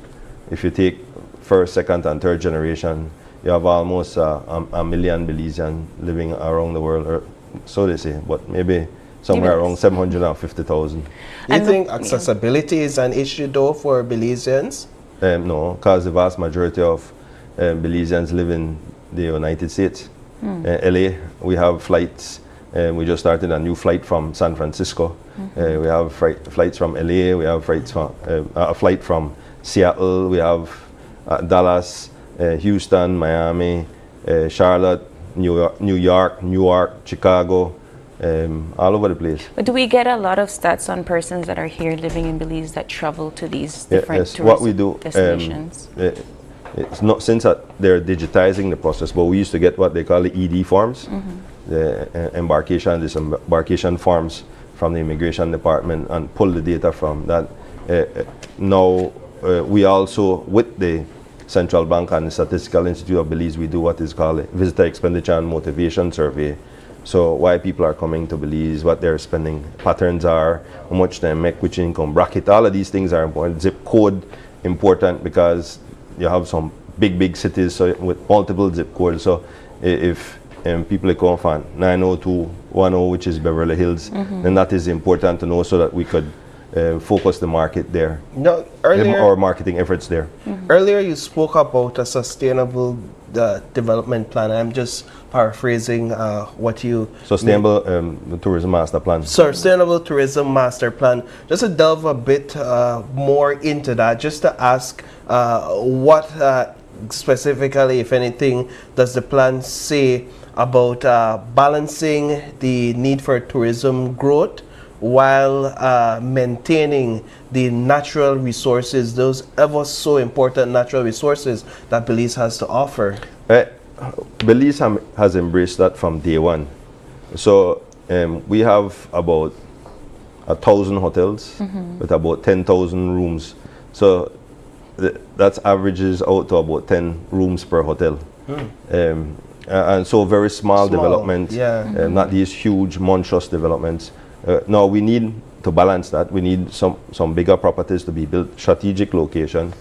if you take first, second, and third generation, you have almost a million Belizeans living around the world, or so they say, but maybe somewhere around 750,000. Do you think accessibility is an issue though for Belizeans? No, because the vast majority of Belizeans live in the United States. LA, we have flights. We just started a new flight from San Francisco. We have flights from LA. We have flights from a flight from Seattle. We have Dallas, Houston, Miami, Charlotte, New York, Chicago. All over the place. But do we get a lot of stats on persons that are here living in Belize that travel to these different yes, what we do, destinations? It's not since they're digitizing the process, but we used to get what they call the ED forms, the embarkation, disembarkation forms from the immigration department, and pull the data from that. Now we also, with the Central Bank and the Statistical Institute of Belize, we do what is called a Visitor Expenditure and Motivation Survey. So why people are coming to Belize, what their spending patterns are, how much they make, which income bracket, all of these things are important. Zip code important because you have some big cities so with multiple zip codes. So if people come from 90210, which is Beverly Hills, then that is important to know so that we could focus the market there. No, earlier, or marketing efforts there. Earlier you spoke about a sustainable development plan. I'm just paraphrasing what you... Sustainable tourism master plan. Sustainable tourism master plan. Just to delve a bit more into that, just to ask what specifically, if anything, does the plan say about balancing the need for tourism growth while maintaining the natural resources, those ever so important natural resources that Belize has to offer? Belize has embraced that from day one. So we have about 1,000 hotels with about 10,000 rooms. So that averages out to about 10 rooms per hotel. And so very small developments, not these huge monstrous developments. Now we need to balance that. We need some bigger properties to be built, strategic location.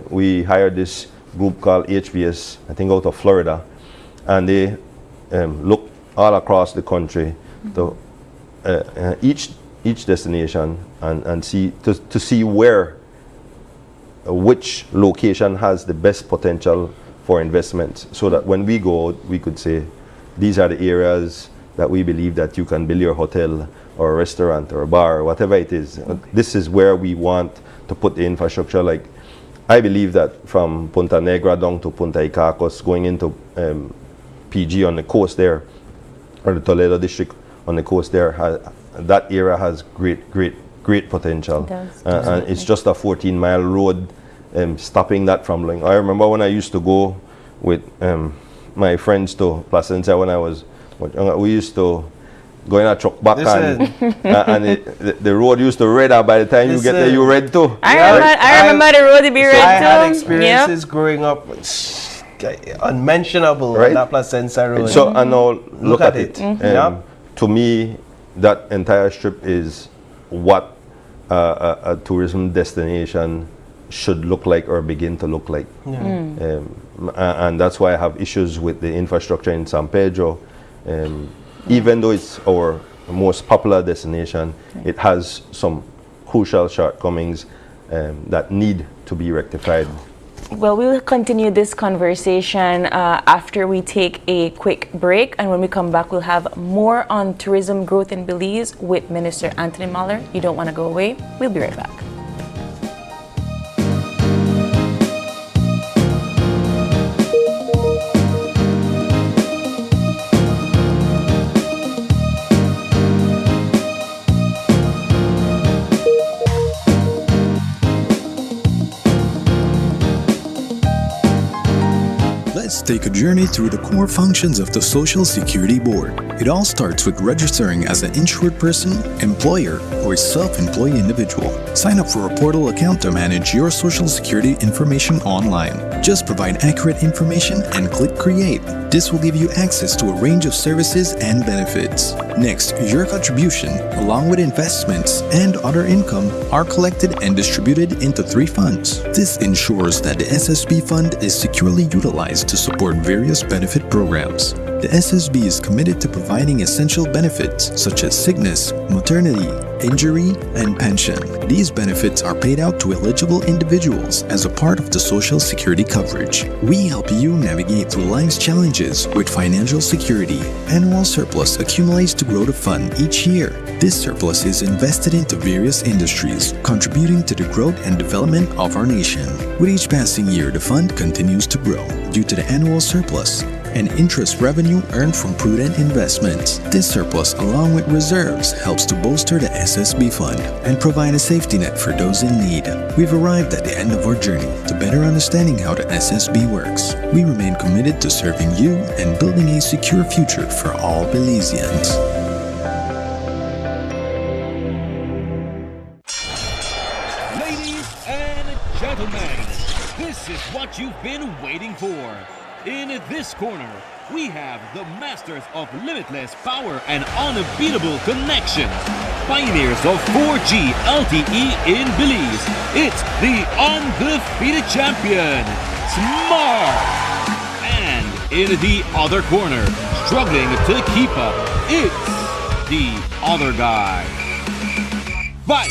We hired this group called HBS, I think out of Florida, and they look all across the country to each destination and see to see which location has the best potential for investment, so that when we go out, we could say these are the areas that we believe that you can build your hotel or a restaurant or a bar or whatever it is. This is where we want to put the infrastructure. Like, I believe that from Punta Negra down to Punta Icacos, going into PG on the coast there, or the Toledo district on the coast there, that area has great potential. And it's just a 14-mile road stopping that from going. I remember when I used to go with my friends to Placencia when I was younger, we used to go in a truck back and the road used to red out. By the time you get there, you red too. I remember the road to be red too. I had experiences growing up unmentionable on that Placencia road. So and now look at it. To me, that entire strip is what a tourism destination should look like or begin to look like. And that's why I have issues with the infrastructure in San Pedro. Even though it's our most popular destination, it has some crucial shortcomings that need to be rectified. Well, we'll continue this conversation after we take a quick break, and when we come back, we'll have more on tourism growth in Belize with Minister Anthony Mahler. You don't want to go away. We'll be right back. Let's take a journey through the core functions of the Social Security Board. It all starts with registering as an insured person, employer, or self-employed individual. Sign up for a portal account to manage your Social Security information online. Just provide accurate information and click Create. This will give you access to a range of services and benefits. Next, your contribution, along with investments and other income, are collected and distributed into 3 funds. This ensures that the SSB fund is securely utilized to support various benefit programs. The SSB is committed to providing essential benefits such as sickness, maternity, injury, and pension. These benefits are paid out to eligible individuals as a part of the Social Security coverage. We help you navigate through life's challenges with financial security. Annual surplus accumulates to grow the fund each year. This surplus is invested into various industries, contributing to the growth and development of our nation. With each passing year, the fund continues to grow due to the annual surplus and interest revenue earned from prudent investments. This surplus, along with reserves, helps to bolster the SSB fund and provide a safety net for those in need. We've arrived at the end of our journey to better understanding how the SSB works. We remain committed to serving you and building a secure future for all Belizeans. Ladies and gentlemen, this is what you've been waiting for. In this corner, we have the masters of limitless power and unbeatable connections. Pioneers of 4G LTE in Belize. It's the undefeated champion, Smart. And in the other corner, struggling to keep up, it's the other guy. Fight!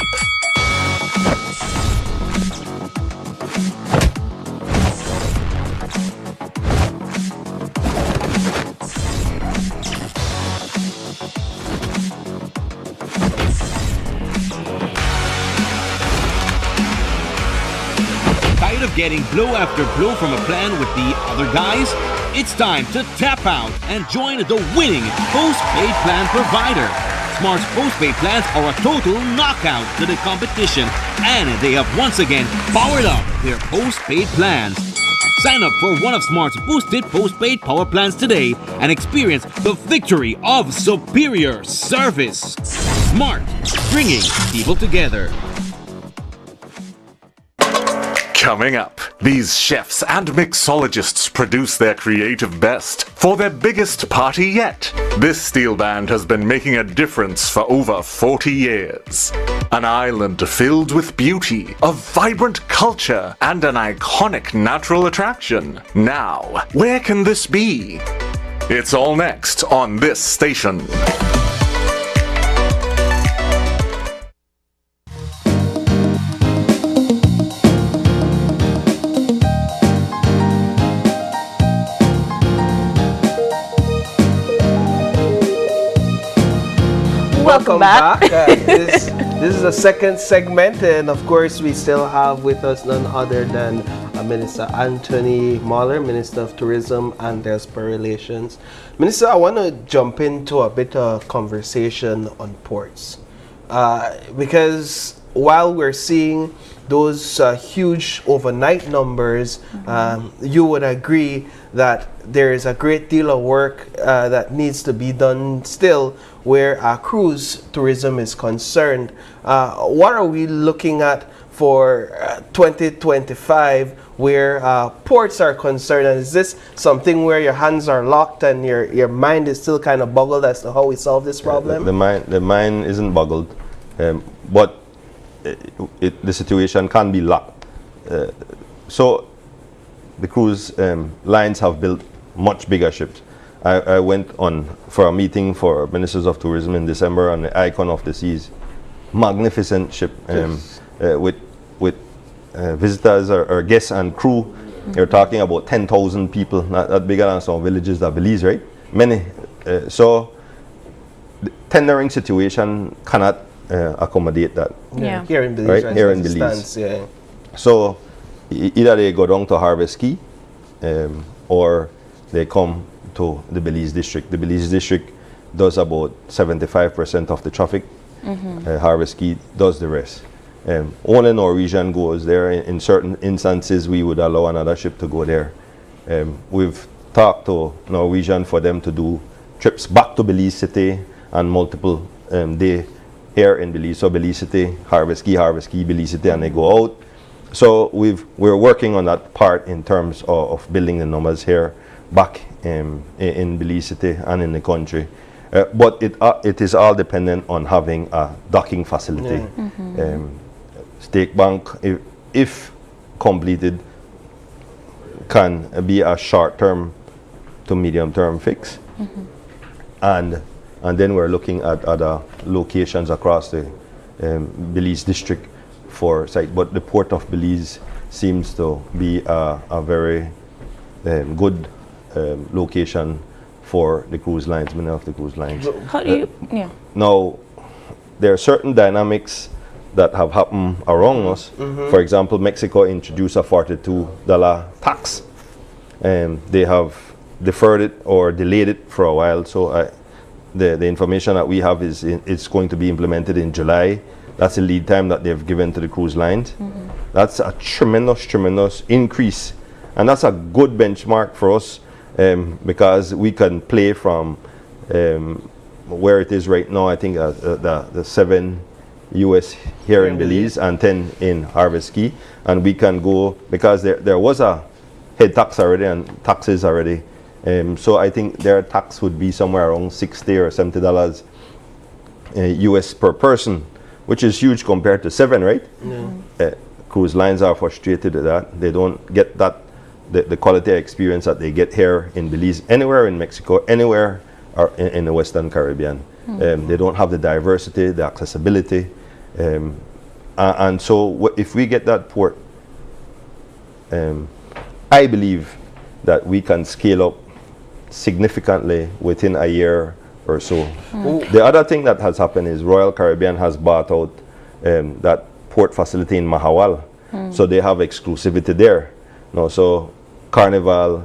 Tired of getting blow after blow from a plan with the other guys? It's time to tap out and join the winning postpaid plan provider. Smart's postpaid plans are a total knockout to the competition, and they have once again powered up their postpaid plans. Sign up for one of Smart's boosted postpaid power plans today and experience the victory of superior service. Smart, bringing people together. Coming up, these chefs and mixologists produce their creative best for their biggest party yet. This steel band has been making a difference for over 40 years. An island filled with beauty, a vibrant culture, and an iconic natural attraction. Now, where can this be? It's all next on this station. Welcome back. This is the second segment, and of course we still have with us none other than Minister Anthony Mahler, Minister of Tourism and Diaspora Relations. Minister, I want to jump into a bit of conversation on ports, because while we're seeing those huge overnight numbers, you would agree that there is a great deal of work that needs to be done still where cruise tourism is concerned. What are we looking at for 2025 where ports are concerned? And is this something where your hands are locked and your mind is still kind of boggled as to how we solve this problem? The mind isn't boggled, but the situation can be locked. So the cruise lines have built much bigger ships. I went on for a meeting for Ministers of Tourism in December on the Icon of the Seas. Magnificent ship with visitors or guests and crew. You're talking about 10,000 people, not that bigger than some villages that Belize, right? Many. So the tendering situation cannot accommodate that. Yeah. Here in Belize, right? Here in Belize. Yeah. So either they go down to Harvest Key or they come to the Belize district. The Belize district does about 75% of the traffic. Harvest Key does the rest. Only Norwegian goes there. In certain instances, we would allow another ship to go there. We've talked to Norwegian for them to do trips back to Belize City and multiple day here in Belize. So Belize City, Harvest Key, Belize City, and they go out. So we're working on that part in terms of building the numbers here back in Belize City and in the country. But it is all dependent on having a docking facility. Stake Bank, if completed, can be a short-term to medium-term fix. And then we're looking at other locations across the Belize district for site. But the Port of Belize seems to be a very good location for the cruise lines, many of the cruise lines. How do you, Now, there are certain dynamics that have happened around us. For example, Mexico introduced a $42 tax. They have deferred it or delayed it for a while. So the information that we have is it's going to be implemented in July. That's the lead time that they've given to the cruise lines. That's a tremendous increase. And that's a good benchmark for us because we can play from where it is right now. I think the 7 US here in Belize and 10 in Harvest Key. And we can go, because there was a head tax already and taxes already So I think their tax would be somewhere around $60 or $70 US per person, which is huge compared to 7, right? Cruise lines are frustrated at that. They don't get that the quality of experience that they get here in Belize, anywhere in Mexico, anywhere or in the Western Caribbean. They don't have the diversity, the accessibility. And so if we get that port, I believe that we can scale up significantly within a year or so. The other thing that has happened is Royal Caribbean has bought out that port facility in Mahawal. So they have exclusivity there. No, so Carnival,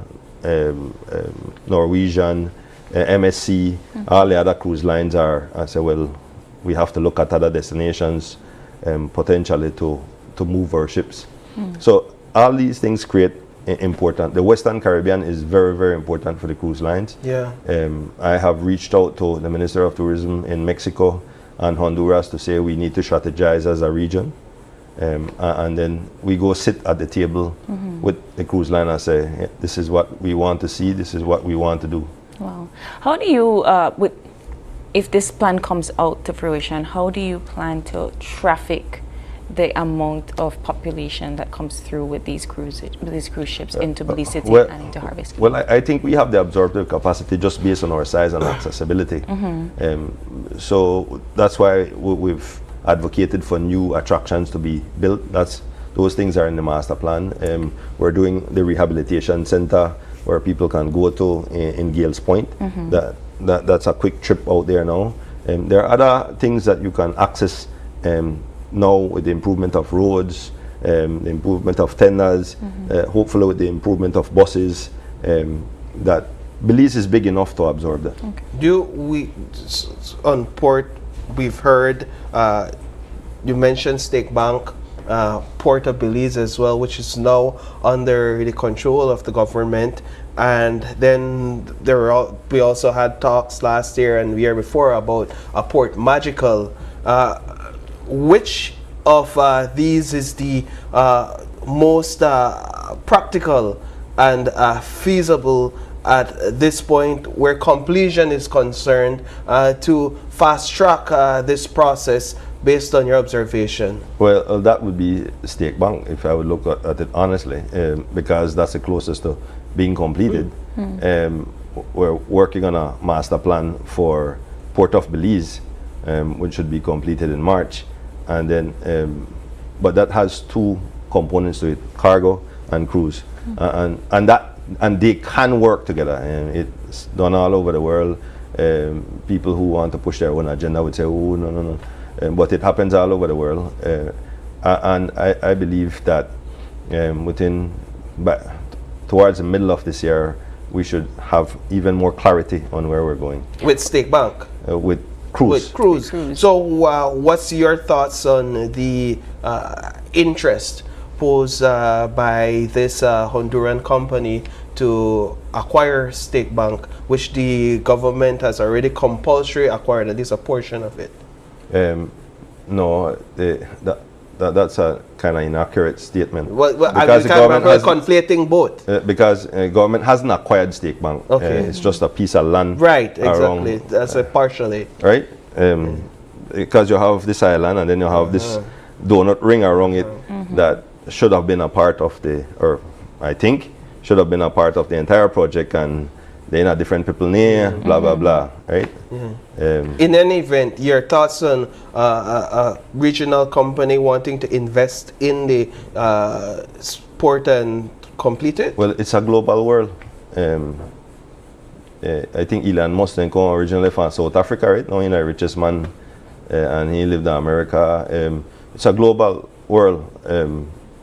Norwegian, MSC, all the other cruise lines are, I say, well, we have to look at other destinations potentially to move our ships. So all these things create important. The Western Caribbean is very, very important for the cruise lines. I have reached out to the Minister of Tourism in Mexico and Honduras to say we need to strategize as a region. And then we go sit at the table with the cruise line and say, yeah, this is what we want to see, this is what we want to do. Wow. How do you, if this plan comes out to fruition, how do you plan to traffic the amount of population that comes through with these cruise ships into Belize City and into Harvest Cape? Well, I think we have the absorptive capacity just based on our size and accessibility. So that's why we've advocated for new attractions to be built. Those things are in the master plan. We're doing the rehabilitation center where people can go to in Gales Point. That's a quick trip out there now. There are other things that you can access now with the improvement of roads, the improvement of tenders, hopefully with the improvement of buses, that Belize is big enough to absorb that. On port, we've heard, you mentioned Stake Bank, Port of Belize as well, which is now under the control of the government. And then we also had talks last year and the year before about a Port Magical. Which of these is the most practical and feasible at this point where completion is concerned to fast track this process based on your observation? Well, that would be Stake Bank, if I would look at it honestly, because that's the closest to being completed. We're working on a master plan for Port of Belize, which should be completed in March. And then, but that has two components to it: cargo and cruise, and they can work together. And it's done all over the world. People who want to push their own agenda would say, "Oh, no." But it happens all over the world, and I believe that towards the middle of this year, we should have even more clarity on where we're going. With Stake Bank? With cruise. So what's your thoughts on the interest posed by this Honduran company to acquire Stake Bank, which the government has already compulsory acquired at least a portion of it? No, that's a kind of inaccurate statement. Because the government has conflating both. Because government hasn't acquired Stake Bank. It's just a piece of land. Right, exactly. That's partially. Right, because you have this island and then you have this donut ring around it that should have been a part of or I think should have been a part of the entire project, and they're not different people near, blah, blah, blah, right? In any event, your thoughts on a regional company wanting to invest in the port and complete it? Well, it's a global world. I think Elon Musk originally from South Africa, right? Now he's the richest man, and he lived in America. It's a global world.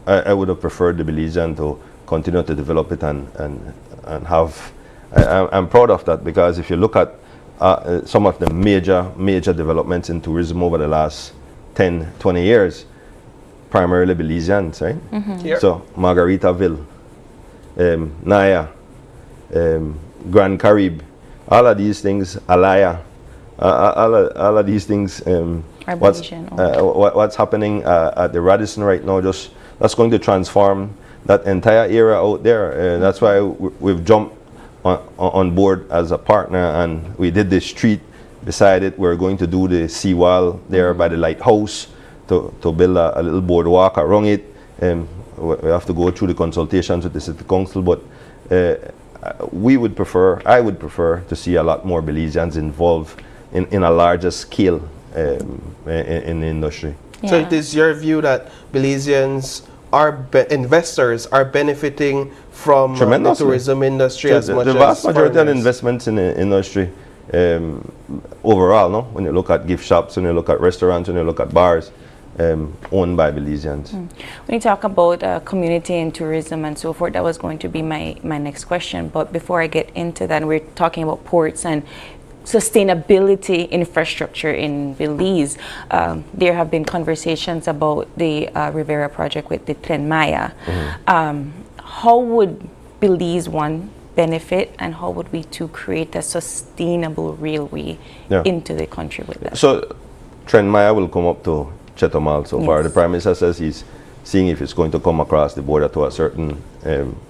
I would have preferred the Belizean to continue to develop it and have. I'm proud of that, because if you look at some of the major developments in tourism over the last 10, 20 years, primarily Belizeans, right? So Margaritaville, Naya, Grand Caribe, all of these things, Alaya, all of these things, what's happening at the Radisson right now, that's going to transform that entire area out there. That's why we've jumped on board as a partner, and we did this street beside it. We're going to do the seawall there by the lighthouse to build a little boardwalk around it. We have to go through the consultations with the city council, but I would prefer to see a lot more Belizeans involved in a larger scale in the industry. Yeah. So it is your view that Belizeans investors are benefiting from the tourism industry as much as the vast majority of the foreigners? investments in the industry overall, no? When you look at gift shops, when you look at restaurants, when you look at bars, owned by Belizeans. When you talk about community and tourism and so forth, that was going to be my next question. But before I get into that, we're talking about ports and sustainability infrastructure in Belize. There have been conversations about the Rivera project with the Tren Maya. How would Belize, one, benefit, and how would we to create a sustainable railway into the country with that? So Tren Maya will come up to Chetumal so far. The Prime Minister says he's seeing if it's going to come across the border to a certain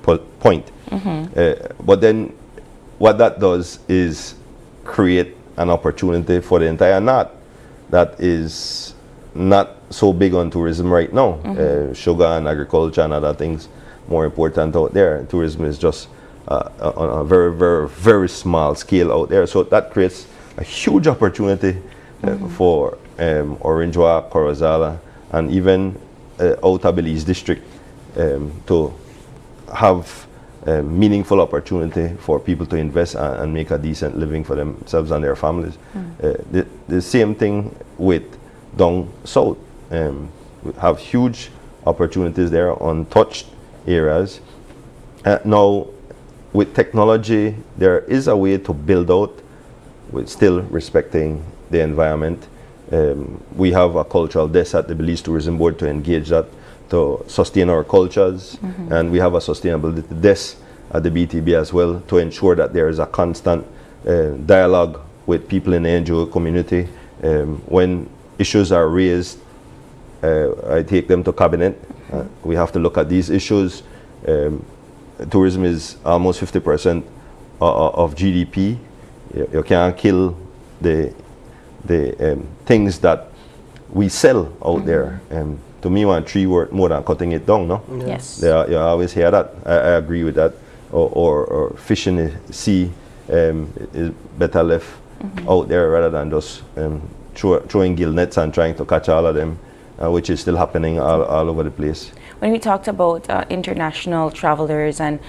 point. But then what that does is create an opportunity for the entire north that is not so big on tourism right now. Sugar and agriculture and other things more important out there. Tourism is just on a very, very, very small scale out there. So that creates a huge opportunity for Orange Walk, Corozala, and even Outer Belize district to have meaningful opportunity for people to invest and make a decent living for themselves and their families. The same thing with down south. We have huge opportunities there, untouched areas. Now, with technology, there is a way to build out with still respecting the environment. We have a cultural desk at the Belize Tourism Board to engage that, to sustain our cultures, and we have a sustainability desk at the BTB as well to ensure that there is a constant dialogue with people in the NGO community. When issues are raised, I take them to cabinet. We have to look at these issues. Tourism is almost 50% of GDP. You can't kill the things that we sell out there. To me, one tree worth more than cutting it down, no? Yes. You always hear that. I agree with that. Or fish in the sea is better left out there rather than just throwing gill nets and trying to catch all of them, which is still happening all over the place. When we talked about international travelers and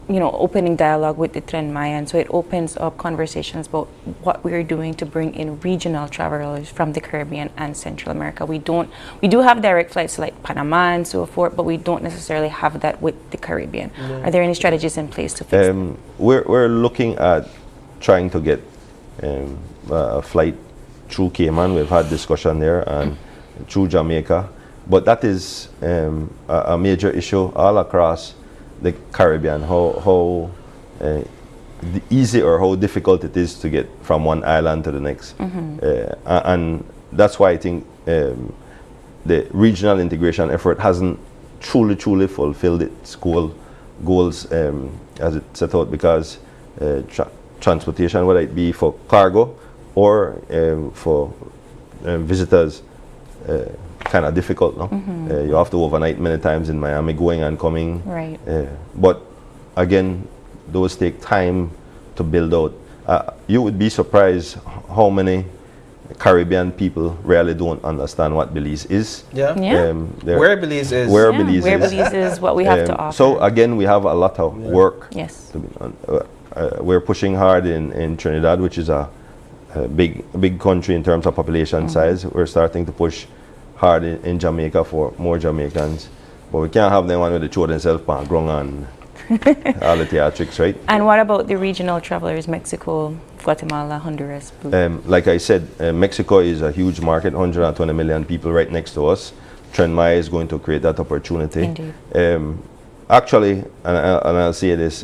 opening dialogue with the Tren Maya, and so it opens up conversations about what we're doing to bring in regional travelers from the Caribbean and Central America. We do have direct flights to like Panama and so forth, but we don't necessarily have that with the Caribbean. Are there any strategies in place to fix that? We're looking at trying to get a flight through Cayman. We've had discussion there, and through Jamaica, but that is a major issue all across the Caribbean, how easy or how difficult it is to get from one island to the next. And that's why I think the regional integration effort hasn't truly fulfilled its goals as it set out, because transportation, whether it be for cargo or for visitors, kind of difficult, no? You have to overnight many times in Miami, going and coming. Right. But again, those take time to build out. You would be surprised how many Caribbean people really don't understand what Belize is. Where Belize is. Where Belize is what we have to offer. So again, we have a lot of work. Yes. To be done. We're pushing hard in Trinidad, which is a big country in terms of population size. We're starting to push hard in Jamaica for more Jamaicans, but we can't have them one with the throw themselves on ground and all the theatrics, right? And what about the regional travelers, Mexico, Guatemala, Honduras? Like I said, Mexico is a huge market, 120 million people right next to us. Tren Maya is going to create that opportunity. Indeed. Actually, and I'll say this,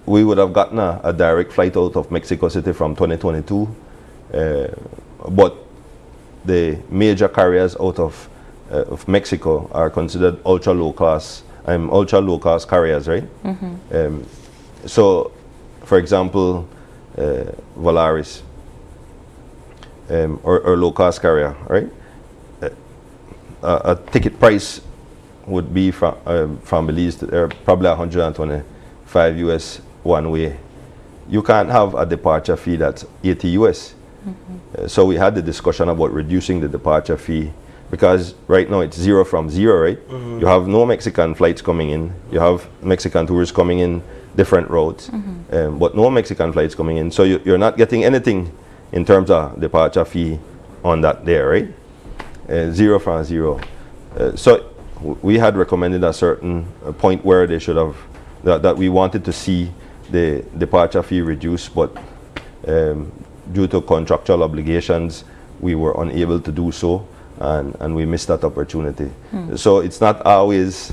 we would have gotten a direct flight out of Mexico City from 2022, but the major carriers out of Mexico are considered ultra low class ultra low cost carriers, right? So, for example, Volaris or low cost carrier, right? A ticket price would be from Belize to there, probably 125 US one way. You can't have a departure fee that's 80 US. So we had the discussion about reducing the departure fee, because right now it's zero from zero, right? You have no Mexican flights coming in. You have Mexican tourists coming in different routes, but no Mexican flights coming in. So you're not getting anything in terms of departure fee on that there, right? Zero from zero. So we had recommended a certain point where they should have, that we wanted to see the departure fee reduced, but due to contractual obligations, we were unable to do so, and we missed that opportunity. So it's not always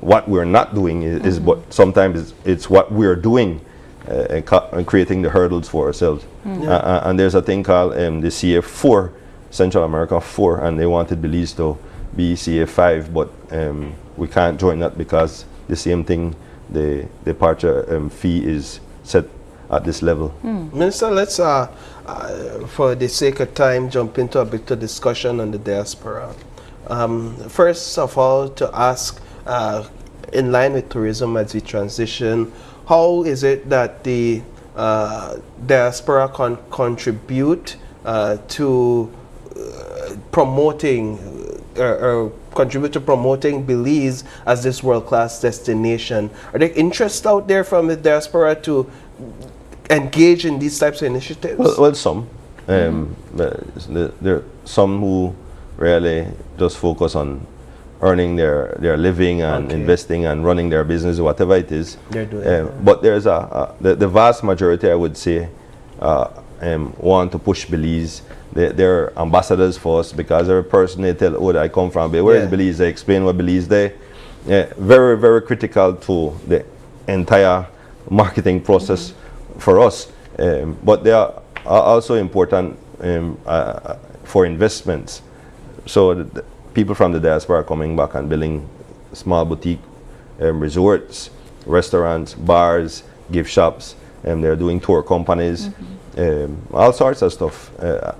what we're not doing is what sometimes it's what we're doing and creating the hurdles for ourselves. And there's a thing called the CA4, Central America 4, and they wanted Belize to be CA5, but we can't join that because the same thing, the departure fee is set at this level. Minister, let's, for the sake of time, jump into a bit of discussion on the diaspora. First of all, to ask, in line with tourism as we transition, how is it that the diaspora contribute to promoting or contribute to promoting Belize as this world-class destination? Are there interest out there from the diaspora to engage in these types of initiatives? Well, some. There are some who really just focus on earning their living and investing and running their business, whatever it is. They're doing but there's the vast majority, I would say, want to push Belize. They're ambassadors for us, because every person they tell, oh, I come from, where is Belize? They explain what Belize they. Very, very critical to the entire marketing process for us. But they are also important for investments. So the people from the diaspora are coming back and building small boutique resorts, restaurants, bars, gift shops, and they're doing tour companies. All sorts of stuff,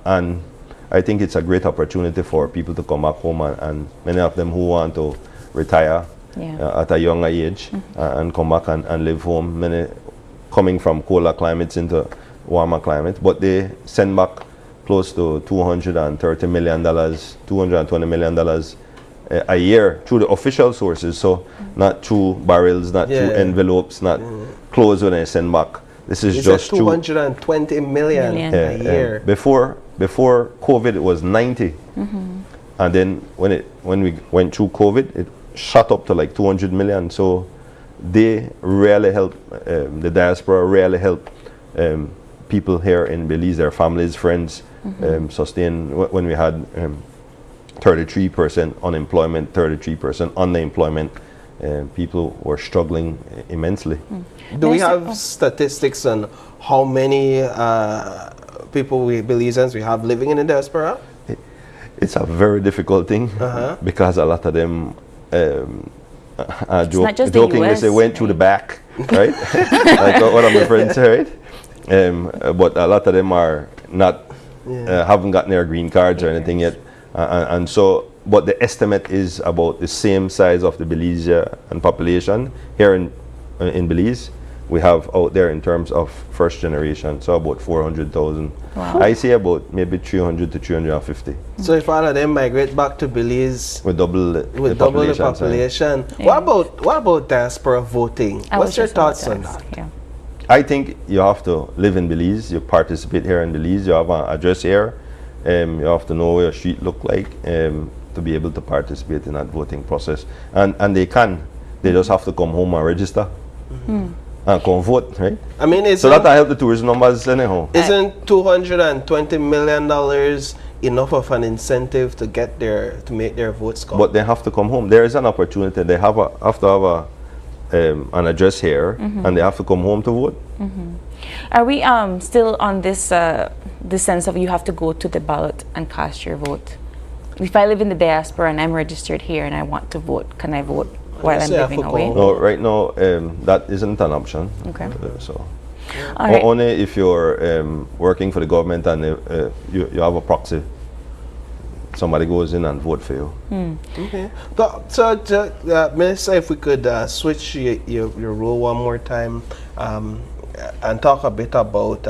and I think it's a great opportunity for people to come back home, and many of them who want to retire at a younger age and come back and live home, many coming from colder climates into warmer climates, but they send back close to $230 million, $220 million a year through the official sources, so not through barrels, not through envelopes, not clothes when they send back. This is just 220 million a year. Before COVID, it was 90, and then when we went through COVID, it shot up to like 200 million. So they really help the diaspora, really help people here in Belize, their families, friends, sustain. When we had 33% unemployment, 33% unemployment, people were struggling immensely. Do we have statistics on how many people, Belizeans, we have living in the diaspora? It's a very difficult thing, because a lot of them jokingly say went through the back, right? Like one of my friends said, right? But a lot of them are not, haven't gotten their green cards or anything yet, and so. But the estimate is about the same size of the Belizean population here in Belize. We have out there in terms of first generation, so about 400,000. Wow. I say about maybe 300 to 350. So if all of them migrate back to Belize, we double the population. What about diaspora voting? What's your thoughts on that? I think you have to live in Belize. You participate here in Belize. You have an address here. You have to know what your street look like to be able to participate in that voting process. And they can. They just have to come home and register. And come vote, right? I mean, so that help the tourism numbers anyhow. Isn't $220 million enough of an incentive to get to make their votes count? But they have to come home. There is an opportunity. They have to have an address here, and they have to come home to vote. Are we still on this the sense of you have to go to the ballot and cast your vote? If I live in the diaspora and I'm registered here and I want to vote, can I vote? while I'm living away? No, right now that isn't an option. Okay. So All right. only if you're working for the government and you have a proxy, somebody goes in and vote for you. Okay. So, Minister, if we could switch your role one more time and talk a bit about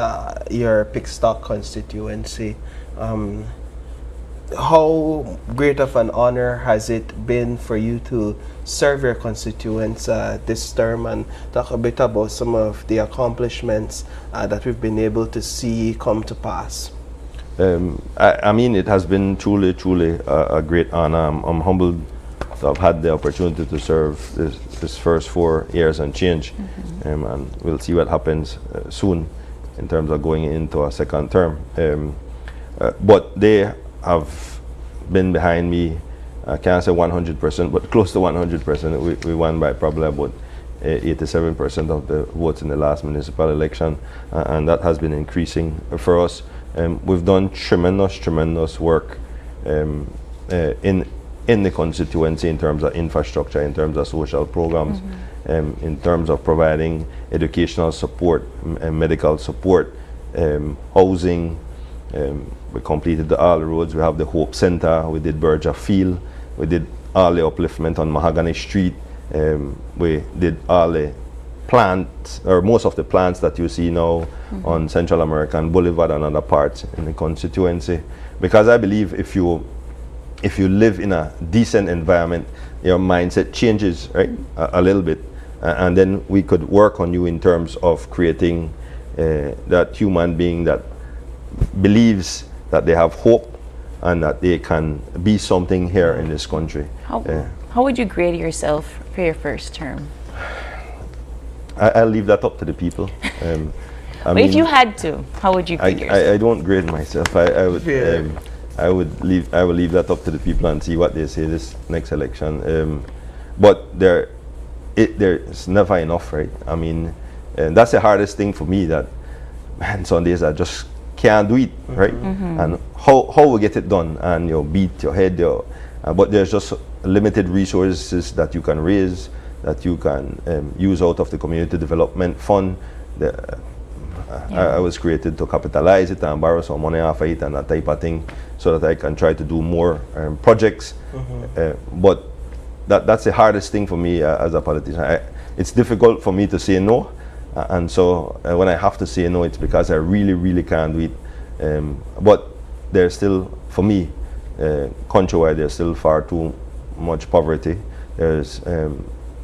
your Pickstock constituency. How great of an honor has it been for you to serve your constituents this term, and talk a bit about some of the accomplishments that we've been able to see come to pass? I mean, it has been truly a great honor. I'm humbled to have had the opportunity to serve this first 4 years and change. And we'll see what happens soon in terms of going into a second term. But they have been behind me. I can't say 100%, but close to 100%. We won by probably about 87% of the votes in the last municipal election, and that has been increasing for us. We've done tremendous work in the constituency in terms of infrastructure, in terms of social programs, in terms of providing educational support, medical support, housing. We completed all the roads. We have the Hope Center. We did Berger Field. We did all the upliftment on Mahogany Street. We did all the plants, or most of the plants that you see now on Central American Boulevard and other parts in the constituency. Because I believe if you live in a decent environment, your mindset changes, right, a little bit, and then we could work on you in terms of creating that human being that believes that they have hope and that they can be something here in this country. How would you grade yourself for your first term? I'll leave that up to the people. But if you had to, how would you grade yourself? I don't grade myself. I will leave that up to the people and see what they say this next election. But there's never enough, right? I mean, that's the hardest thing for me. That, man, some days I just can't do it, right? And how we get it done, and you beat your head, but there's just limited resources that you can raise, that you can use out of the community development fund. I was created to capitalize it and borrow some money off of it and that type of thing, so that I can try to do more projects. But that's the hardest thing for me as a politician. It's difficult for me to say no. And so when I have to say no, it's because I really can't do it. But there's still, for me, countrywide, there's still far too much poverty. There's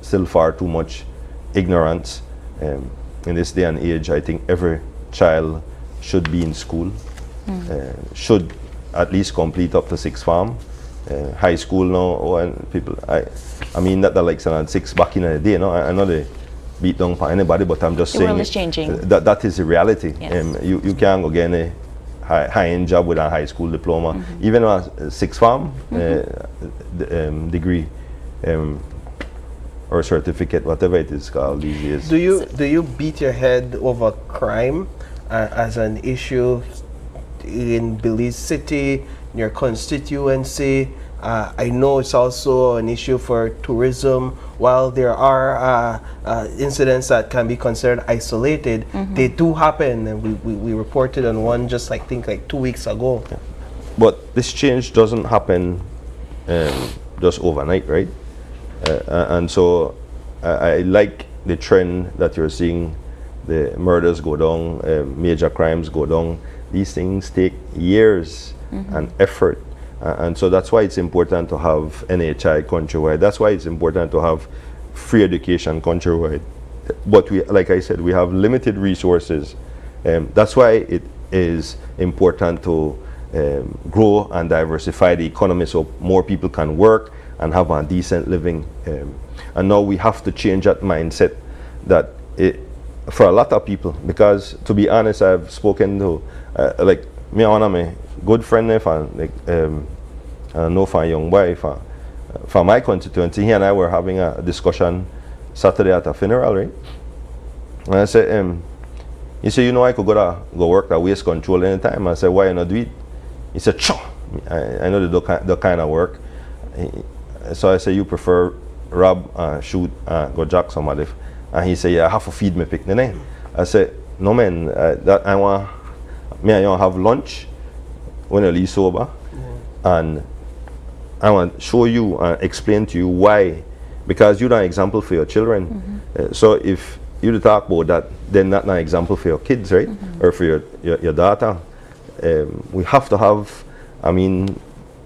still far too much ignorance. In this day and age, I think every child should be in school, should at least complete up to 6th form. High school now, and people, I mean that like 6 back in the day, I know they beat down for anybody, but I'm just saying the world is changing. That is the reality. Yes. You can't go get a high-end job with a high school diploma, even a 6th form degree or certificate, whatever it is called these days. Do you beat your head over crime as an issue in Belize City, in your constituency? I know it's also an issue for tourism. While there are incidents that can be considered isolated, they do happen, and we reported on one just like 2 weeks ago. Yeah. But this change doesn't happen just overnight, right? And so I like the trend that you're seeing. The murders go down, major crimes go down. These things take years and effort. And so that's why it's important to have NHI countrywide. That's why it's important to have free education countrywide. But like I said, we have limited resources. That's why it is important to grow and diversify the economy so more people can work and have a decent living. And now we have to change that mindset that for a lot of people, because to be honest, I've spoken to like me, one of my good friend, I know for a young boy, for my constituency, he and I were having a discussion Saturday at a funeral, right? And I said, he said, I could go work at waste control anytime. I said, why you not do it? He said, I know they do the kind of work. So I said, you prefer rob, shoot, go jack somebody. And he say, yeah, I have to feed me pick the name. I say, no man, that I want, me and you have lunch when you leave sober. And I want to show you and explain to you why, because you're an example for your children. So if you talk about that, then that's an example for your kids, right? Or for your daughter. We have to have, I mean,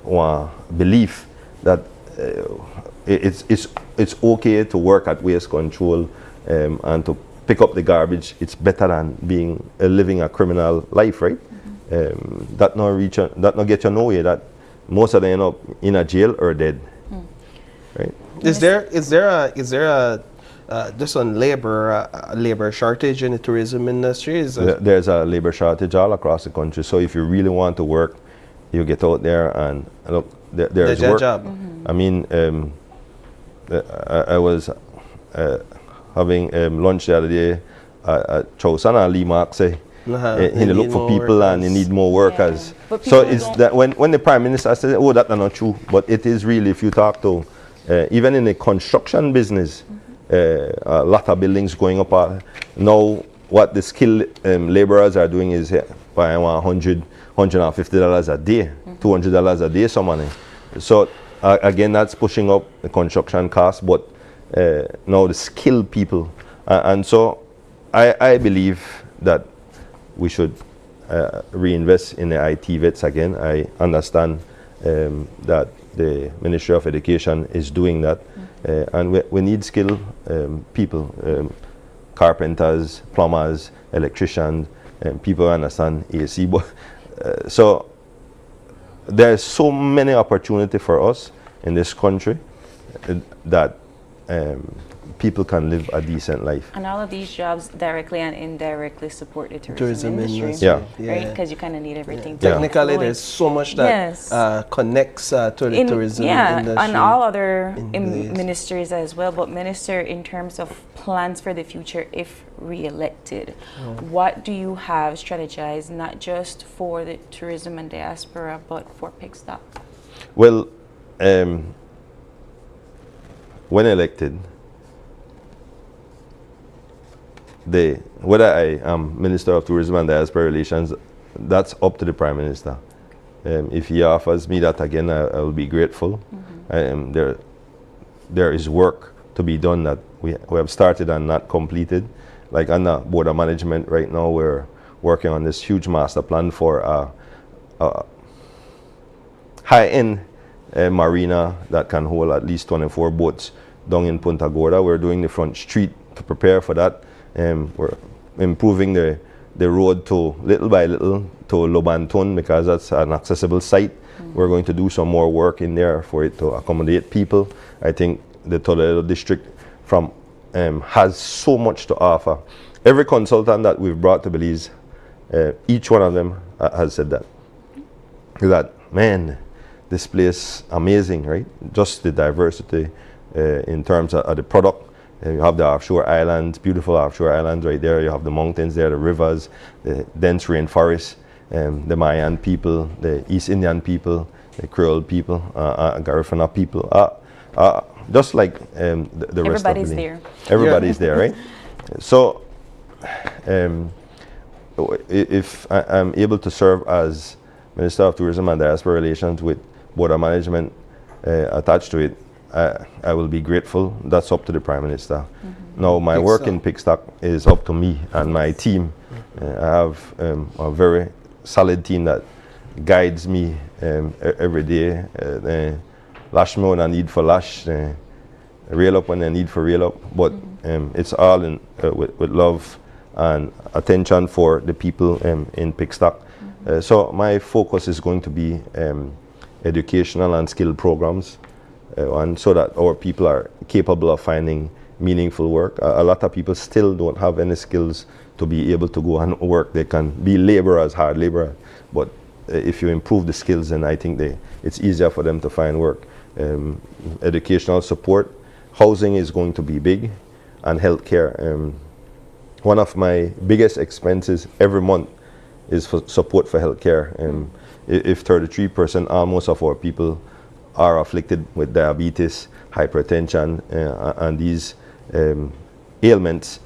belief that it's okay to work at waste control and to pick up the garbage. It's better than living a criminal life, right? That not get you nowhere. That most of them end up in a jail or dead, right? Is there a just on labor shortage in the tourism industry? There's a labor shortage all across the country. So if you really want to work, you get out there and look. There's work. Job. I mean, I was having lunch the other day at Chowsana and Lee Mark say he look for people and he need more workers. So it's that when the Prime Minister said, oh, that's not true, but it is really, if you talk to even in the construction business, a lot of buildings going up. Now what the skilled laborers are doing is by $100, $150 a day, $200 a day, some money. So again, that's pushing up the construction cost, but now the skilled people. And so I believe that we should reinvest in the IT vets again. I understand that the Ministry of Education is doing that. And we need skilled people, carpenters, plumbers, electricians, people who understand AC. But, so there's so many opportunities for us in this country that people can live a decent life. And all of these jobs directly and indirectly support the tourism industry. Right? Because you kind of need everything. Technically, there's so much that connects to the tourism industry. And all other ministries as well. But Minister, in terms of plans for the future, if re-elected, what do you have strategized, not just for the tourism and diaspora, but for Pickstock? Well, when elected, whether I am Minister of Tourism and Diaspora Relations, that's up to the Prime Minister. If he offers me that again, I will be grateful. There is work to be done that we have started and not completed. Like on the Board of Management right now, we're working on this huge master plan for a high-end marina that can hold at least 24 boats down in Punta Gorda. We're doing the front street to prepare for that. We're improving the road to little by little to Lobanton because that's an accessible site. We're going to do some more work in there for it to accommodate people. I think the Toledo district has so much to offer. Every consultant that we've brought to Belize, each one of them has said that man, this place amazing, right? Just the diversity in terms of the product. You have the offshore islands, beautiful offshore islands right there. You have the mountains there, the rivers, the dense rainforest, the Mayan people, the East Indian people, the Creole people, Garifuna people. Just like the rest of Everybody's there. Everybody's there, right? So if I'm able to serve as Minister of Tourism and Diaspora Relations with Board of Management attached to it, I will be grateful. That's up to the Prime Minister. Now my work in Pickstock is up to me and my team. I have a very solid team that guides me every day. Lash me when I need for lash, rail up when I need for rail up. But it's all with love and attention for the people in Pickstock. So my focus is going to be educational and skill programs. And so that our people are capable of finding meaningful work. A lot of people still don't have any skills to be able to go and work. They can be laborers, hard laborers, but if you improve the skills, then I think it's easier for them to find work. Educational support, housing is going to be big, and healthcare. One of my biggest expenses every month is for support for healthcare. If 33% almost of our people are afflicted with diabetes, hypertension, and these ailments,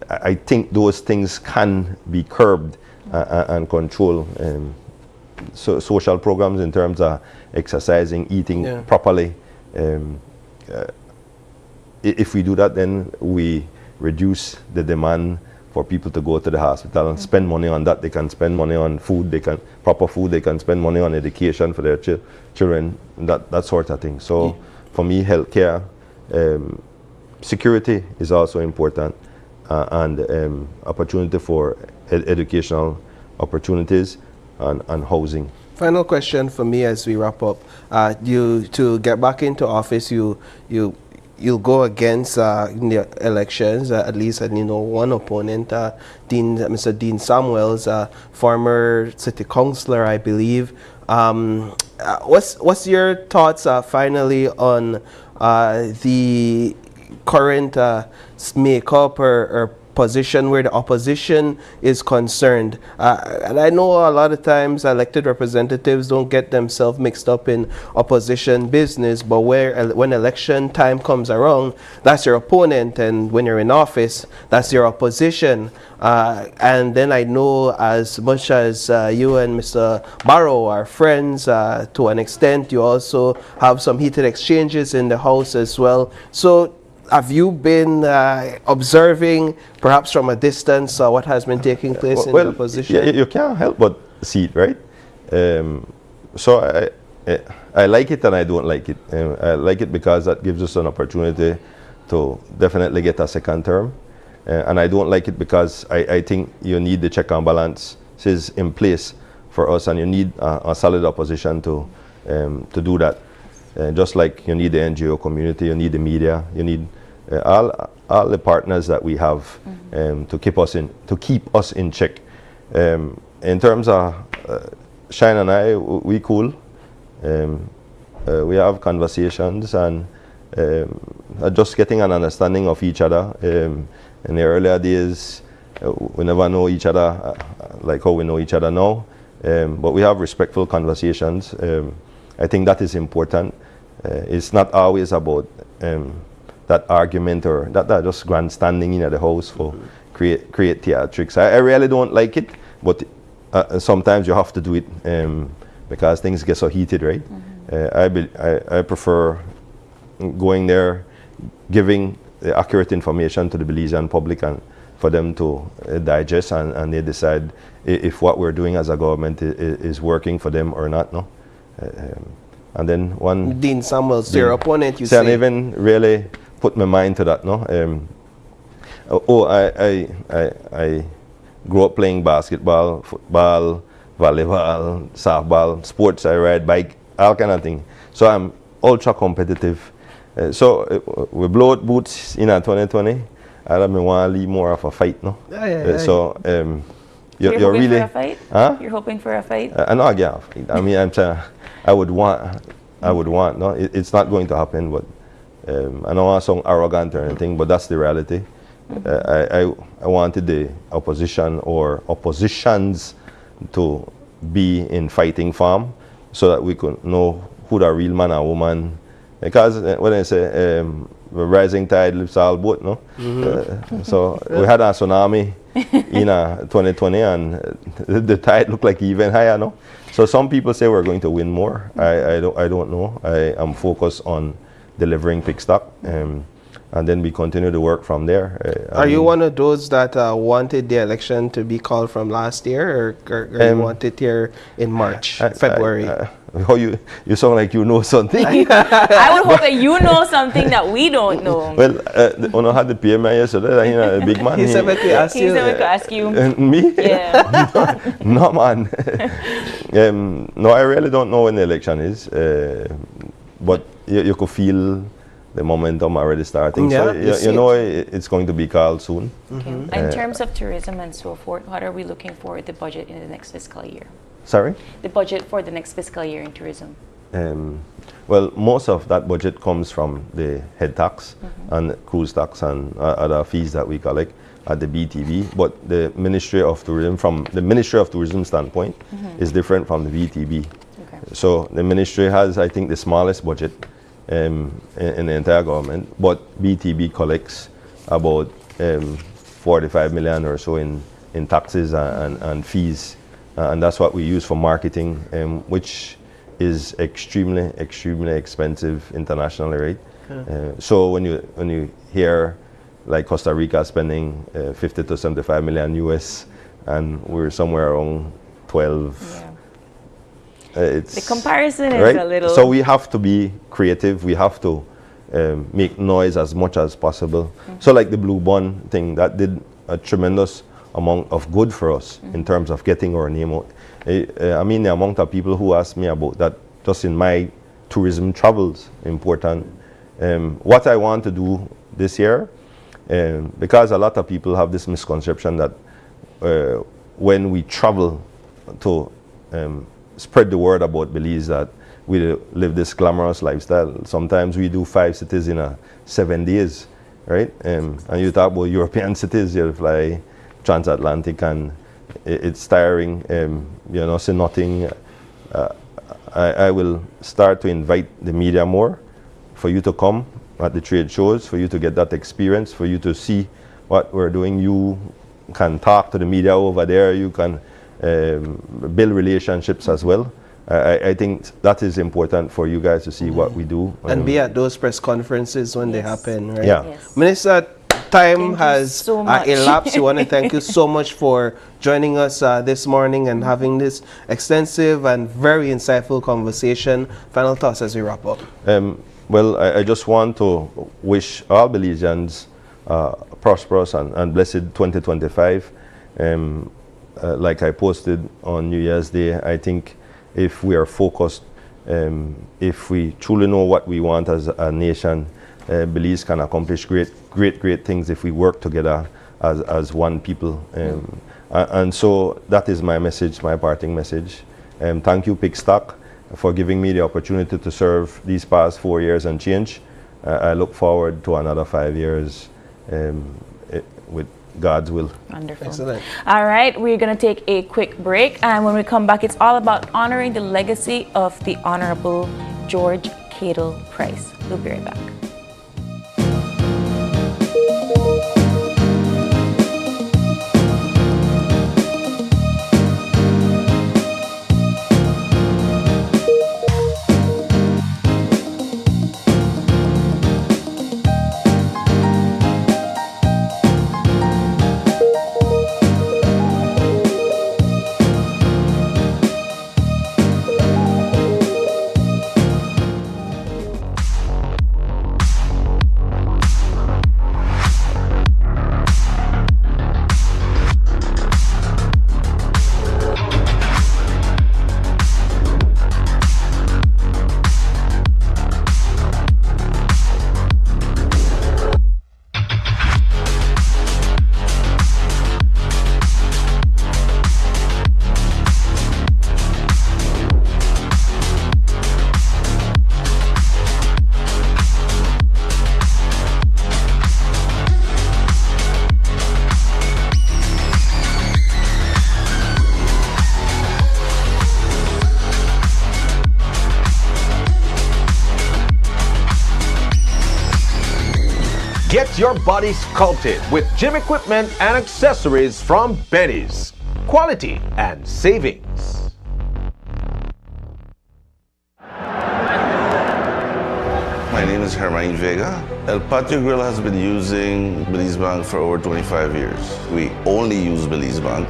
I think those things can be curbed and controlled. So social programs in terms of exercising, eating properly. If we do that, then we reduce the demand for people to go to the hospital and spend money on that. They can spend money on food, proper food, they can spend money on education for their children, that sort of thing. So for me, healthcare, security is also important, and opportunity for educational opportunities and housing. Final question for me as we wrap up. You to get back into office, you'll go against in the elections, at least one opponent, Mr. Dean Samuels, former city councillor, I believe. What's your thoughts finally on the current makeup or position where the opposition is concerned? And I know a lot of times elected representatives don't get themselves mixed up in opposition business, but when election time comes around, that's your opponent, and when you're in office, that's your opposition. And then I know, as much as you and Mr. Barrow are friends to an extent, you also have some heated exchanges in the House as well. So have you been observing, perhaps from a distance, what has been taking place in the opposition? You can't help but see it, right? So I like it and I don't like it. I like it because that gives us an opportunity to definitely get a second term. And I don't like it because I think you need the check and balances in place for us, and you need a solid opposition to do that. Just like you need the NGO community, you need the media, you need all the partners that we have to keep us in check. In terms of Shine and I, we cool. We have conversations and just getting an understanding of each other. In the earlier days, we never know each other like how we know each other now, but we have respectful conversations. I think that is important. It's not always about that argument or that just grandstanding in the House for create theatrics. I really don't like it, but sometimes you have to do it because things get so heated, right? I prefer going there, giving the accurate information to the Belizean public and for them to digest and they decide if what we're doing as a government is working for them or not, no? And then one Dean Samuels, your opponent, you say. I say. even really put my mind to that, no? I grew up playing basketball, football, volleyball, softball, sports. I ride bike, all kind of thing. So I'm ultra competitive. So we blow out boots in 2020. I don't want to leave more of a fight, no? So You're hoping really for a fight? Huh? You're hoping for a fight? No, I get a fight. I mean, I'm saying I would want. No, it's not going to happen. But I don't want to sound arrogant or anything, but that's the reality. I wanted the opposition or oppositions to be in fighting form, so that we could know who the real man or woman. Because when I say rising tide lifts all boat, no. So we had a tsunami in 2020, and the tide looked like even higher, no. So some people say we're going to win more. I don't know. I am focused on delivering pick stock, and then we continue to work from there. Are you one of those that wanted the election to be called from last year, or you want it here in March, February? How you sound like you know something. I would hope that you know something that we don't know. Well, when I had the PMI yesterday, a big man. He said to ask you. He said to ask you. Me? Yeah. No, man. No, I really don't know when the election is, but you could feel the momentum already starting. Yeah, so you know it's going to be called soon. Okay. In terms of tourism and so forth, what are we looking for the budget in the next fiscal year? Sorry? The budget for the next fiscal year in tourism. Well, most of that budget comes from the head tax and cruise tax and other fees that we collect at the BTB. But the Ministry of Tourism, from the Ministry of Tourism standpoint, is different from the BTB. Okay. So the ministry has, I think, the smallest budget in the entire government, but BTB collects about 45 million or so in taxes and fees, and that's what we use for marketing, which is extremely expensive internationally, right? So when you hear like Costa Rica spending 50 to 75 million US, and we're somewhere around 12. It's the comparison is right? a little. So we have to be creative. We have to make noise as much as possible. So like the Blue Bond thing, that did a tremendous amount of good for us in terms of getting our name out. I mean, the amount of people who ask me about that just in my tourism travels important. What I want to do this year, because a lot of people have this misconception that when we travel to spread the word about Belize, that we live this glamorous lifestyle. Sometimes we do 5 cities in 7 days, right? And you talk about European cities, you fly transatlantic, and it's tiring. You know, say nothing. I will start to invite the media more, for you to come at the trade shows, for you to get that experience, for you to see what we're doing. You can talk to the media over there. You can build relationships as well. I think that is important for you guys to see what we do. And be at those press conferences when they happen, right? Yeah. Yes. Minister, time has so much. elapsed. We want to thank you so much for joining us this morning and having this extensive and very insightful conversation. Final thoughts as we wrap up. Well, I just want to wish all Belizeans prosperous and blessed 2025. Like I posted on New Year's Day, I think if we are focused, if we truly know what we want as a nation, Belize can accomplish great things if we work together as one people. And so that is my message, my parting message. Thank you, Pickstock, for giving me the opportunity to serve these past 4 years and change. I look forward to another 5 years with God's will. Wonderful. Excellent. All right, we're going to take a quick break, and when we come back, it's all about honoring the legacy of the Honorable George Cadle Price. We'll be right back. Get your body sculpted with gym equipment and accessories from Benny's. Quality and savings. My name is Hermine Vega. El Patio Grill has been using Belize Bank for over 25 years. We only use Belize Bank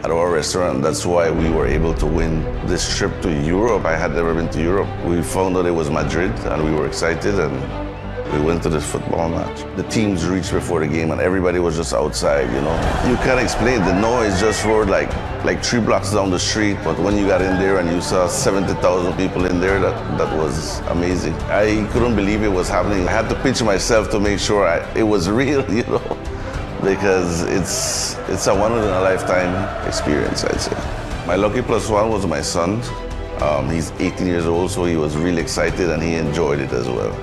at our restaurant. That's why we were able to win this trip to Europe. I had never been to Europe. We found out it was Madrid and we were excited and we went to this football match. The teams reached before the game and everybody was just outside, you know. You can't explain, the noise just roared like 3 blocks down the street, but when you got in there and you saw 70,000 people in there, that was amazing. I couldn't believe it was happening. I had to pinch myself to make sure it was real, you know, because it's a one-in-a-lifetime experience, I'd say. My lucky plus one was my son. He's 18 years old, so he was really excited and he enjoyed it as well.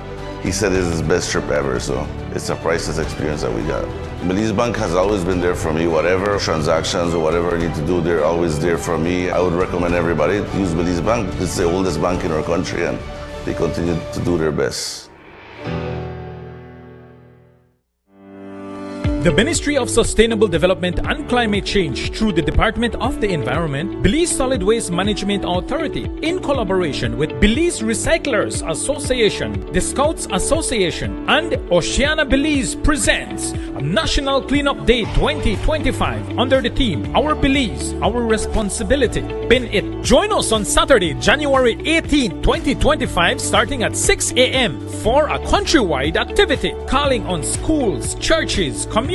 He said it's his best trip ever, so it's a priceless experience that we got. Belize Bank has always been there for me. Whatever transactions or whatever I need to do, they're always there for me. I would recommend everybody to use Belize Bank. It's the oldest bank in our country, and they continue to do their best. The Ministry of Sustainable Development and Climate Change through the Department of the Environment, Belize Solid Waste Management Authority, in collaboration with Belize Recyclers Association, the Scouts Association, and Oceana Belize presents a National Cleanup Day 2025 under the theme Our Belize, Our Responsibility. Bin it. Join us on Saturday, January 18, 2025, starting at 6 a.m. for a countrywide activity calling on schools, churches, communities,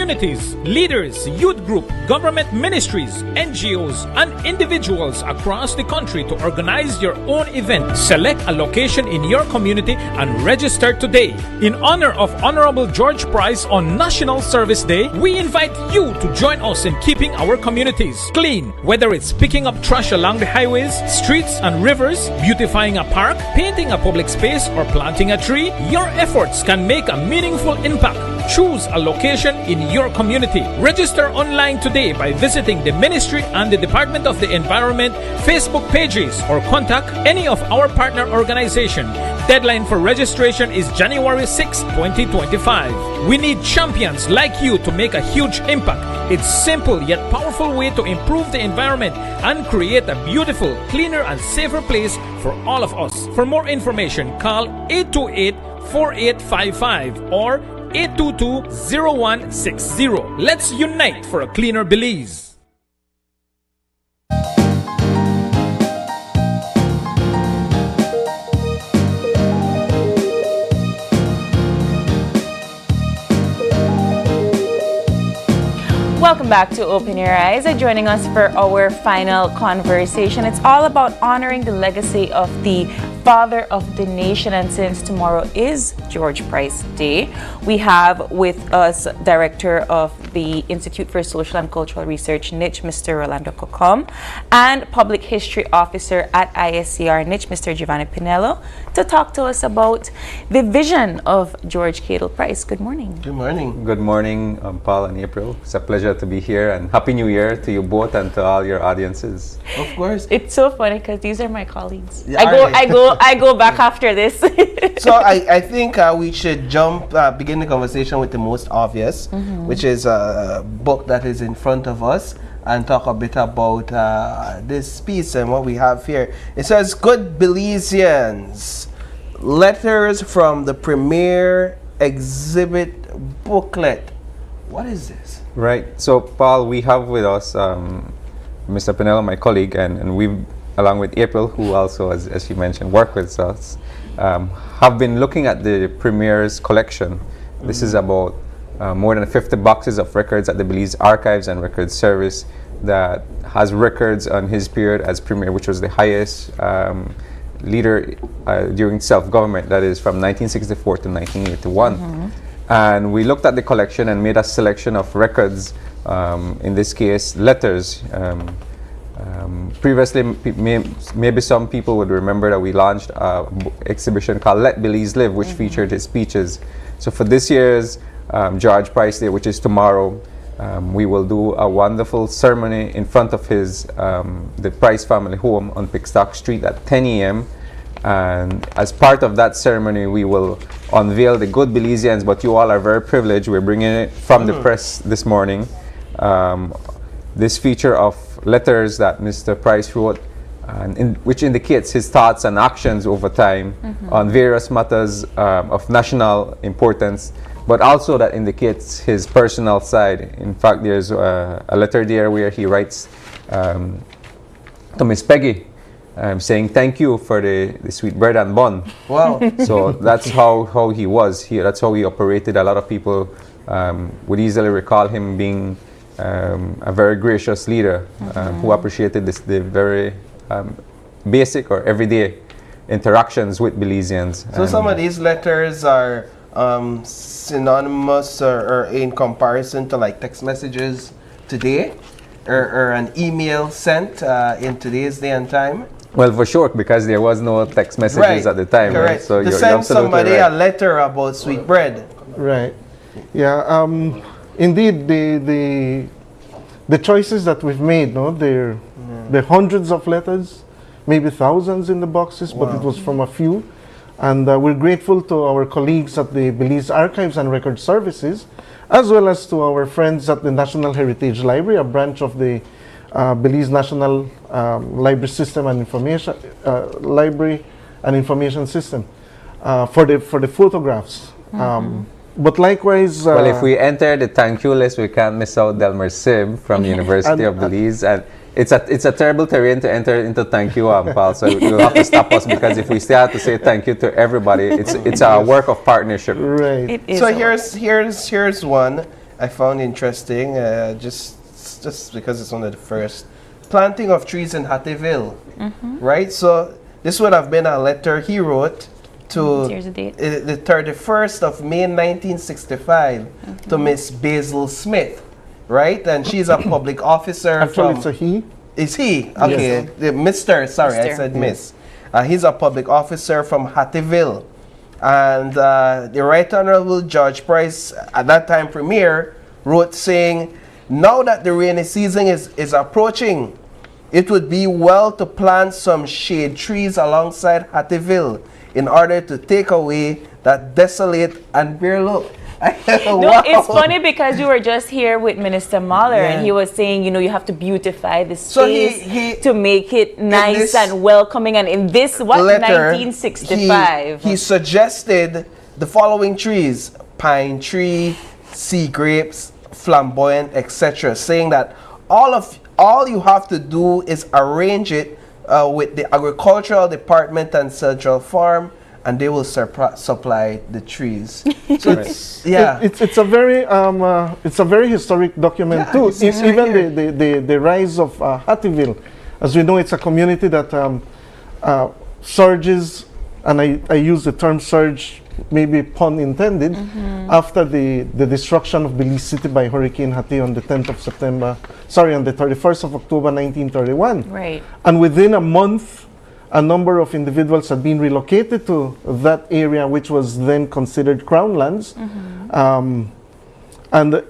leaders, youth group, government ministries, NGOs, and individuals across the country to organize your own event. Select a location in your community and register today. In honor of Honorable George Price on National Service Day, we invite you to join us in keeping our communities clean, whether it's picking up trash along the highways, streets, and rivers, beautifying a park, painting a public space, or planting a tree. Your efforts can make a meaningful impact. Choose a location in your community. Register online today by visiting the Ministry and the Department of the Environment Facebook pages or contact any of our partner organizations. Deadline for registration is January 6, 2025. We need champions like you to make a huge impact. It's simple yet powerful way to improve the environment and create a beautiful, cleaner, and safer place for all of us. For more information, call 828-4855 or 822-0160. Let's unite for a cleaner Belize. Welcome back to Open Your Eyes. Joining us for our final conversation. It's all about honoring the legacy of the father of the nation, and since tomorrow is George Price Day, we have with us Director of the Institute for Social and Cultural Research, NICH, Mr. Rolando Cocom, and Public History Officer at ISCR, NICH, Mr. Giovanni Pinello, to talk to us about the vision of George Cadle Price. Good morning. Good morning. Good morning, Paul and April. It's a pleasure to be here, and Happy New Year to you both and to all your audiences. Of course. It's so funny because these are my colleagues. Yeah, I go back after this. So I think we should begin the conversation with the most obvious, which is a book that is in front of us, and talk a bit about this piece and what we have here. It says, Good Belizeans, Letters from the Premier Exhibit Booklet. What is this? Right. So, Paul, we have with us Mr. Pinello, my colleague, and we've, along with April, who also, as you mentioned, work with us, have been looking at the Premier's collection. This is about more than 50 boxes of records at the Belize Archives and Records Service that has records on his period as Premier, which was the highest leader during self-government, that is from 1964 to 1981. And we looked at the collection and made a selection of records, in this case, letters. Previously, maybe some people would remember that we launched an exhibition called Let Belize Live, which featured his speeches. So for this year's George Price Day, which is tomorrow, we will do a wonderful ceremony in front of his the Price family home on Pickstock Street at 10 a.m. And as part of that ceremony, we will unveil the Good Belizeans, but you all are very privileged. We're bringing it from the press this morning. This feature of letters that Mr. Price wrote, which indicates his thoughts and actions over time on various matters of national importance, but also that indicates his personal side. In fact, there's a letter there where he writes to Miss Peggy, saying thank you for the sweet bread and bun. Wow. So that's how he was here. That's how he operated. A lot of people would easily recall him being a very gracious leader who appreciated the very basic or everyday interactions with Belizeans. So some of these letters are synonymous or in comparison to like text messages today, or an email sent in today's day and time? Well, for sure, because there was no text messages at the time, Correct. right? So to you're send absolutely somebody right. a letter about sweet bread. Right. Yeah. Indeed, the choices that we've made, no, there are hundreds of letters, maybe thousands in the boxes, but it was from a few. And we're grateful to our colleagues at the Belize Archives and Record Services, as well as to our friends at the National Heritage Library, a branch of the Belize National Library System and Information Library and Information System for the photographs. But likewise, well, if we enter the thank you list, we can't miss out Delmer Sim from the University of Belize, and it's a terrible terrain to enter into thank you, Paul. So you'll have to stop us, because if we start to say thank you to everybody, it's a work of partnership. Right. So here's one I found interesting, just because it's one of the first. Planting of trees in Hattieville, right? So this would have been a letter he wrote to Here's the date. the 31st of May 1965 to Miss Basil Smith, right? And she's a public officer. Actually, it's a he. Is he? Okay, Yes. the Mr. Sorry, I Mr. said Miss. He's a public officer from Hattieville. And the Right Honorable Judge Price, at that time Premier, wrote saying, now that the rainy season is approaching, it would be well to plant some shade trees alongside Hattieville in order to take away that desolate and bare look. No, it's funny because you were just here with Minister Mahler, and he was saying, you have to beautify the space So he to make it nice and welcoming. And in this, letter, 1965? He suggested the following trees: pine tree, sea grapes, flamboyant, etc., saying that all you have to do is arrange it with the agricultural department and central farm, and they will supply the trees. So it's a very historic document too. Even the rise of Hattieville, as we know, it's a community that surges, and I use the term surge, maybe pun intended, after the destruction of Belize City by Hurricane Hati on the 31st of October 1931. Right. And within a month, a number of individuals had been relocated to that area, which was then considered Crown lands. And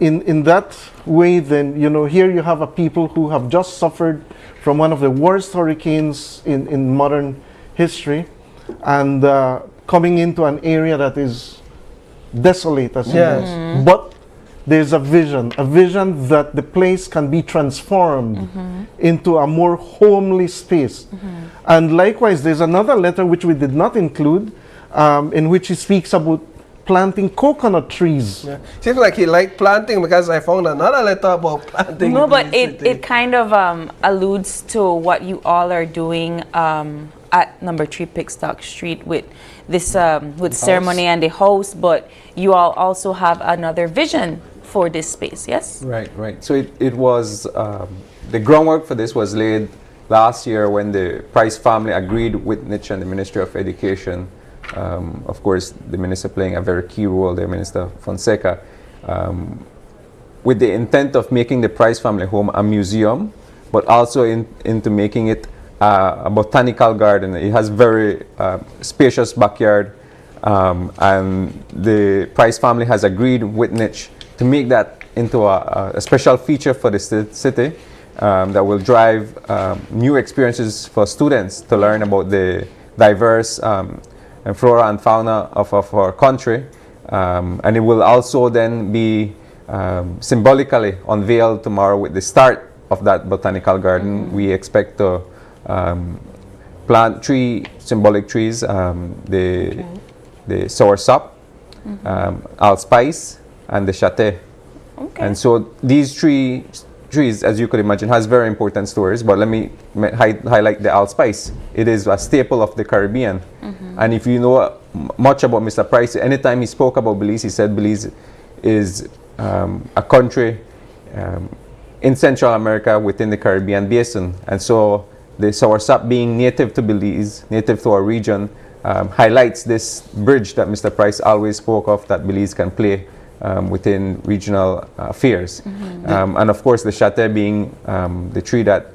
in that way, then, here you have a people who have just suffered from one of the worst hurricanes in modern history, and coming into an area that is desolate, as it is. But there's a vision that the place can be transformed into a more homely space. And likewise, there's another letter which we did not include, in which he speaks about planting coconut trees. Seems like he liked planting, because I found another letter about planting. No, but it kind of alludes to what you all are doing at number 3 Pickstock Street with this with ceremony and the house, but you all also have another vision for this space, yes? Right. So it was, the groundwork for this was laid last year when the Price family agreed with Niche and the Ministry of Education. Of course, the minister playing a very key role there, Minister Fonseca, with the intent of making the Price family home a museum, but also into making it a botanical garden. It has very spacious backyard, and the Price family has agreed with Niche to make that into a special feature for the city that will drive new experiences for students to learn about the diverse flora and fauna of our country, and it will also then be symbolically unveiled tomorrow with the start of that botanical garden. We expect to plant 3 symbolic trees, the soursop, allspice, and the chate. And so these 3 trees, as you could imagine, has very important stories, but let me highlight the allspice. It is a staple of the Caribbean. And if you know much about Mr. Price, anytime he spoke about Belize, he said Belize is a country in Central America within the Caribbean basin. And so the soursop being native to Belize, native to our region, highlights this bridge that Mr. Price always spoke of, that Belize can play within regional affairs. And of course, the chate being the tree that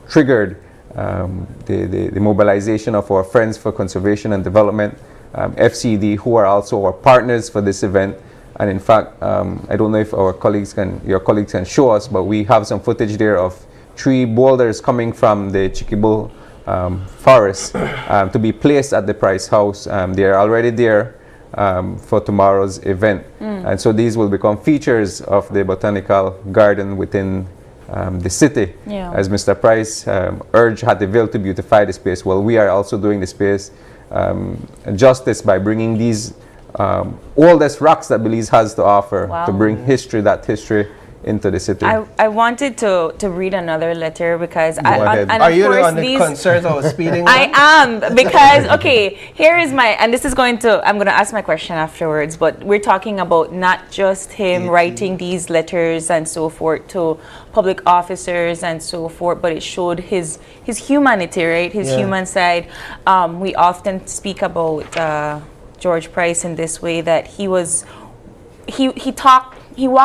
triggered the mobilization of our Friends for Conservation and Development, FCD, who are also our partners for this event. And in fact, I don't know if your colleagues can show us, but we have some footage there of 3 boulders coming from the Chiquibu forest to be placed at the Price House. They are already there for tomorrow's event. And so these will become features of the botanical garden within the city. Yeah. As Mr. Price urged Hattieville to beautify the space, well, we are also doing the space justice by bringing these oldest rocks that Belize has to offer, Wow. to bring that history into the city. I wanted to read another letter because ahead. and Are of you course on the these, concerns of speeding? I am, because okay, here is my, and this is I'm going to ask my question afterwards, but we're talking about not just him writing these letters and so forth to public officers and so forth, but it showed his humanity, right? His human side. We often speak about George Price in this way, that he walked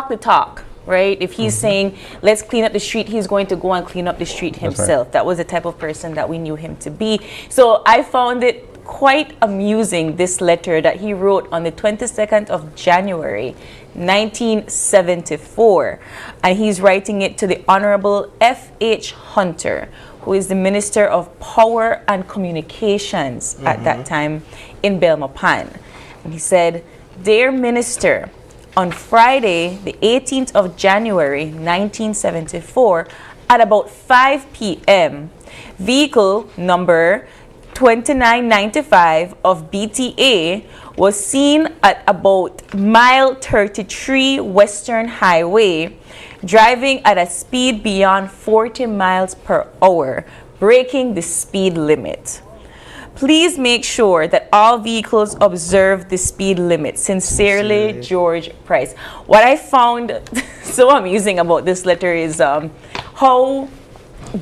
the talk. Right? If he's saying, let's clean up the street, he's going to go and clean up the street himself. Right. That was the type of person that we knew him to be. So I found it quite amusing, this letter that he wrote on the 22nd of January, 1974. And he's writing it to the Honorable F.H. Hunter, who is the Minister of Power and Communications at that time in Belmopan. And he said, "Dear Minister, on Friday, the 18th of January, 1974, at about 5 p.m., vehicle number 2995 of BTA was seen at about mile 33 Western Highway, driving at a speed beyond 40 miles per hour, breaking the speed limit. Please make sure that all vehicles observe the speed limit. Sincerely, George Price." What I found so amusing about this letter is how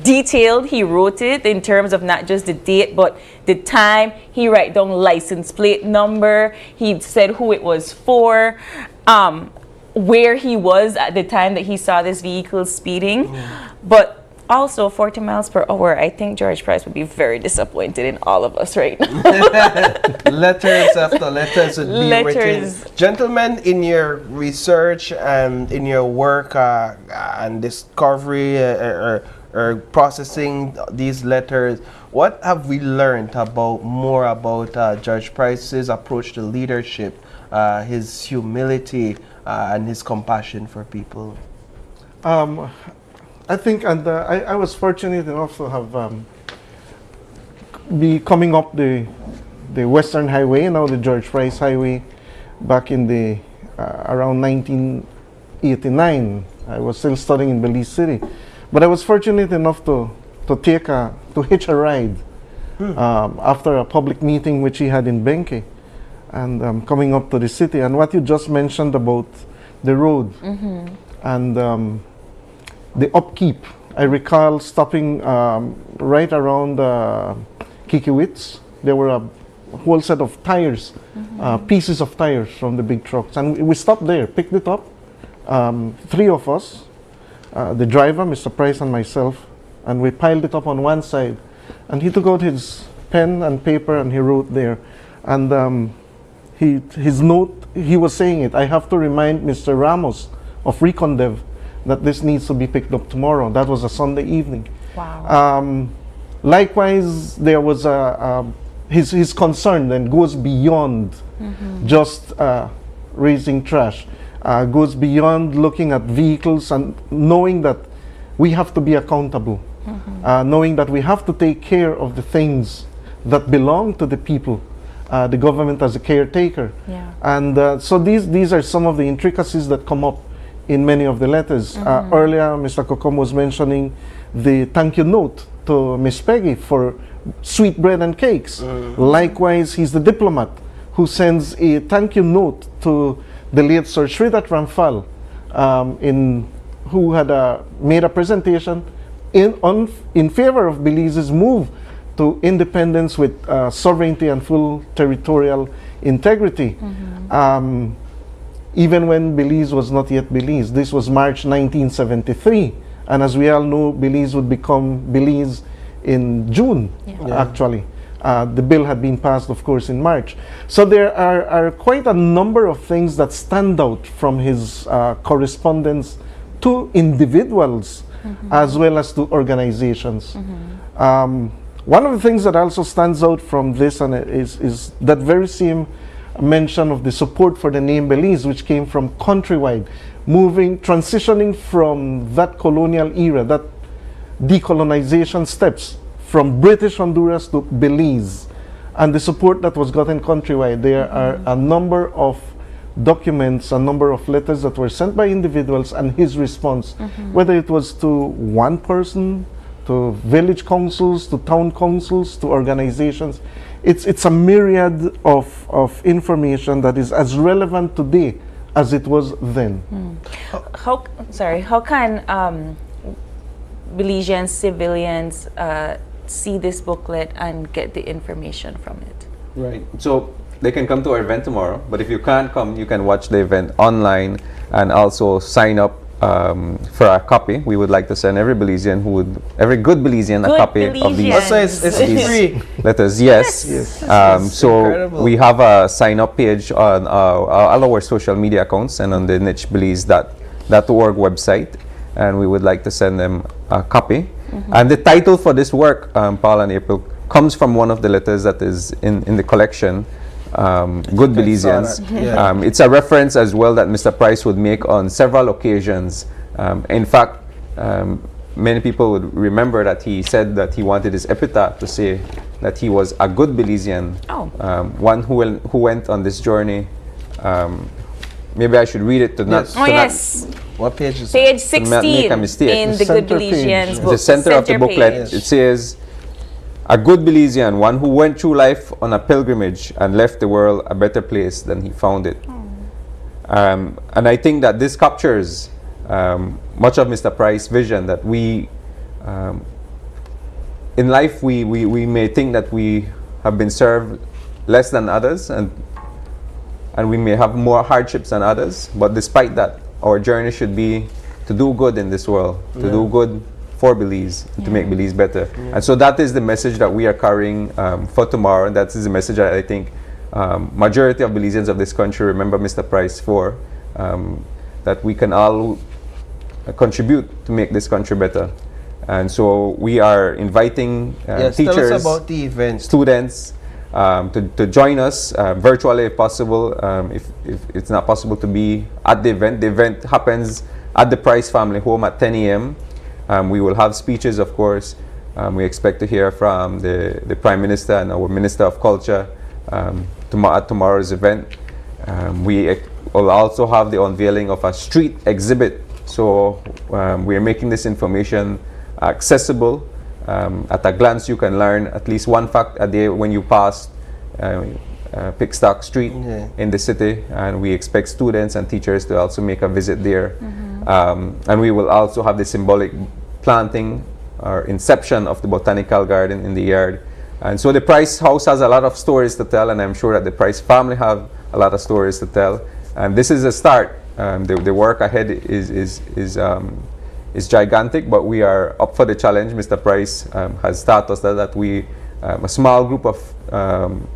detailed he wrote it, in terms of not just the date, but the time. He wrote down license plate number. He said who it was for, where he was at the time that he saw this vehicle speeding. But also 40 miles per hour. I think George Price would be very disappointed in all of us right now. Letters after letters would be written. Gentlemen, in your research and in your work and discovery or processing these letters, what have we learned more about George Price's approach to leadership, his humility, and his compassion for people? I think, and I was fortunate enough to have be coming up the Western Highway, now the George Price Highway, back in the around 1989. I was still studying in Belize City, but I was fortunate enough to hitch a ride after a public meeting which he had in Benke, and coming up to the city. And what you just mentioned about the road and the upkeep. I recall stopping right around Kikiwitz. There were a whole set of tires, pieces of tires from the big trucks. And we stopped there, picked it up, 3 of us, the driver, Mr. Price, and myself, and we piled it up on one side. And he took out his pen and paper and he wrote there. And his note, he was saying it, "I have to remind Mr. Ramos of Recondev that this needs to be picked up tomorrow." That was a Sunday evening. Wow. Likewise, there was his concern then goes beyond just raising trash, goes beyond looking at vehicles and knowing that we have to be accountable, knowing that we have to take care of the things that belong to the people, the government as a caretaker. Yeah. And so these are some of the intricacies that come up in many of the letters. Earlier, Mr. Kokom was mentioning the thank you note to Miss Peggy for sweet bread and cakes. Likewise, he's the diplomat who sends a thank you note to the late Sir Sridhar Ramphal, who had made a presentation in favor of Belize's move to independence with sovereignty and full territorial integrity. Even when Belize was not yet Belize. This was March 1973. And as we all know, Belize would become Belize in June, Yeah. actually. The bill had been passed, of course, in March. So there are quite a number of things that stand out from his correspondence to individuals as well as to organizations. One of the things that also stands out from this is that very same mention of the support for the name Belize, which came from countrywide, transitioning from that colonial era, that decolonization steps from British Honduras to Belize, and the support that was gotten countrywide. There are a number of documents, a number of letters that were sent by individuals, and his response, whether it was to one person, to village councils, to town councils, to organizations. It's a myriad of information that is as relevant today as it was then. How can Belizean civilians see this booklet and get the information from it? Right. So they can come to our event tomorrow, but if you can't come, you can watch the event online and also sign up for a copy. We would like to send every good Belizean a copy of these. Also, it's free. Letters. Yes. So incredible. we have a sign up page on all our social media accounts and on the nichebelize.org website, and we would like to send them a copy. And the title for this work, Paul and April, comes from one of the letters that is in the collection, Good Belizeans. Yeah. It's a reference as well that Mr. Price would make on several occasions. In fact, many people would remember that he said that he wanted his epitaph to say that he was a good Belizean, one who went on this journey. Maybe I should read it to not. What page is Page it? 16 make a mistake. in the Good Belizeans book. The center of the booklet, page. it says, a good Belizean, one who went through life on a pilgrimage and left the world a better place than he found it. And I think that this captures much of Mr. Price's vision that we, in life, we may think that we have been served less than others, and we may have more hardships than others, but despite that, our journey should be to do good in this world, to do good for Belize, to make Belize better. And so that is the message that we are carrying for tomorrow, and that is the message that I think majority of Belizeans of this country remember Mr. Price for, that we can all contribute to make this country better. And so we are inviting teachers, tell us about the event. students, to join us virtually if possible. If it's not possible to be at the event happens at the Price family home at 10 a.m. We will have speeches, of course. We expect to hear from the Prime Minister and our Minister of Culture at tomorrow's event. We will also have the unveiling of a street exhibit. So we are making this information accessible. At a glance, you can learn at least one fact a day when you pass Pickstock Street in the city, and we expect students and teachers to also make a visit there. And we will also have the symbolic planting or inception of the botanical garden in the yard. And so the Price House has a lot of stories to tell, and I'm sure that the Price family have a lot of stories to tell. And this is a start. The work ahead is gigantic, but we are up for the challenge. Mr. Price has taught us that we, a small group of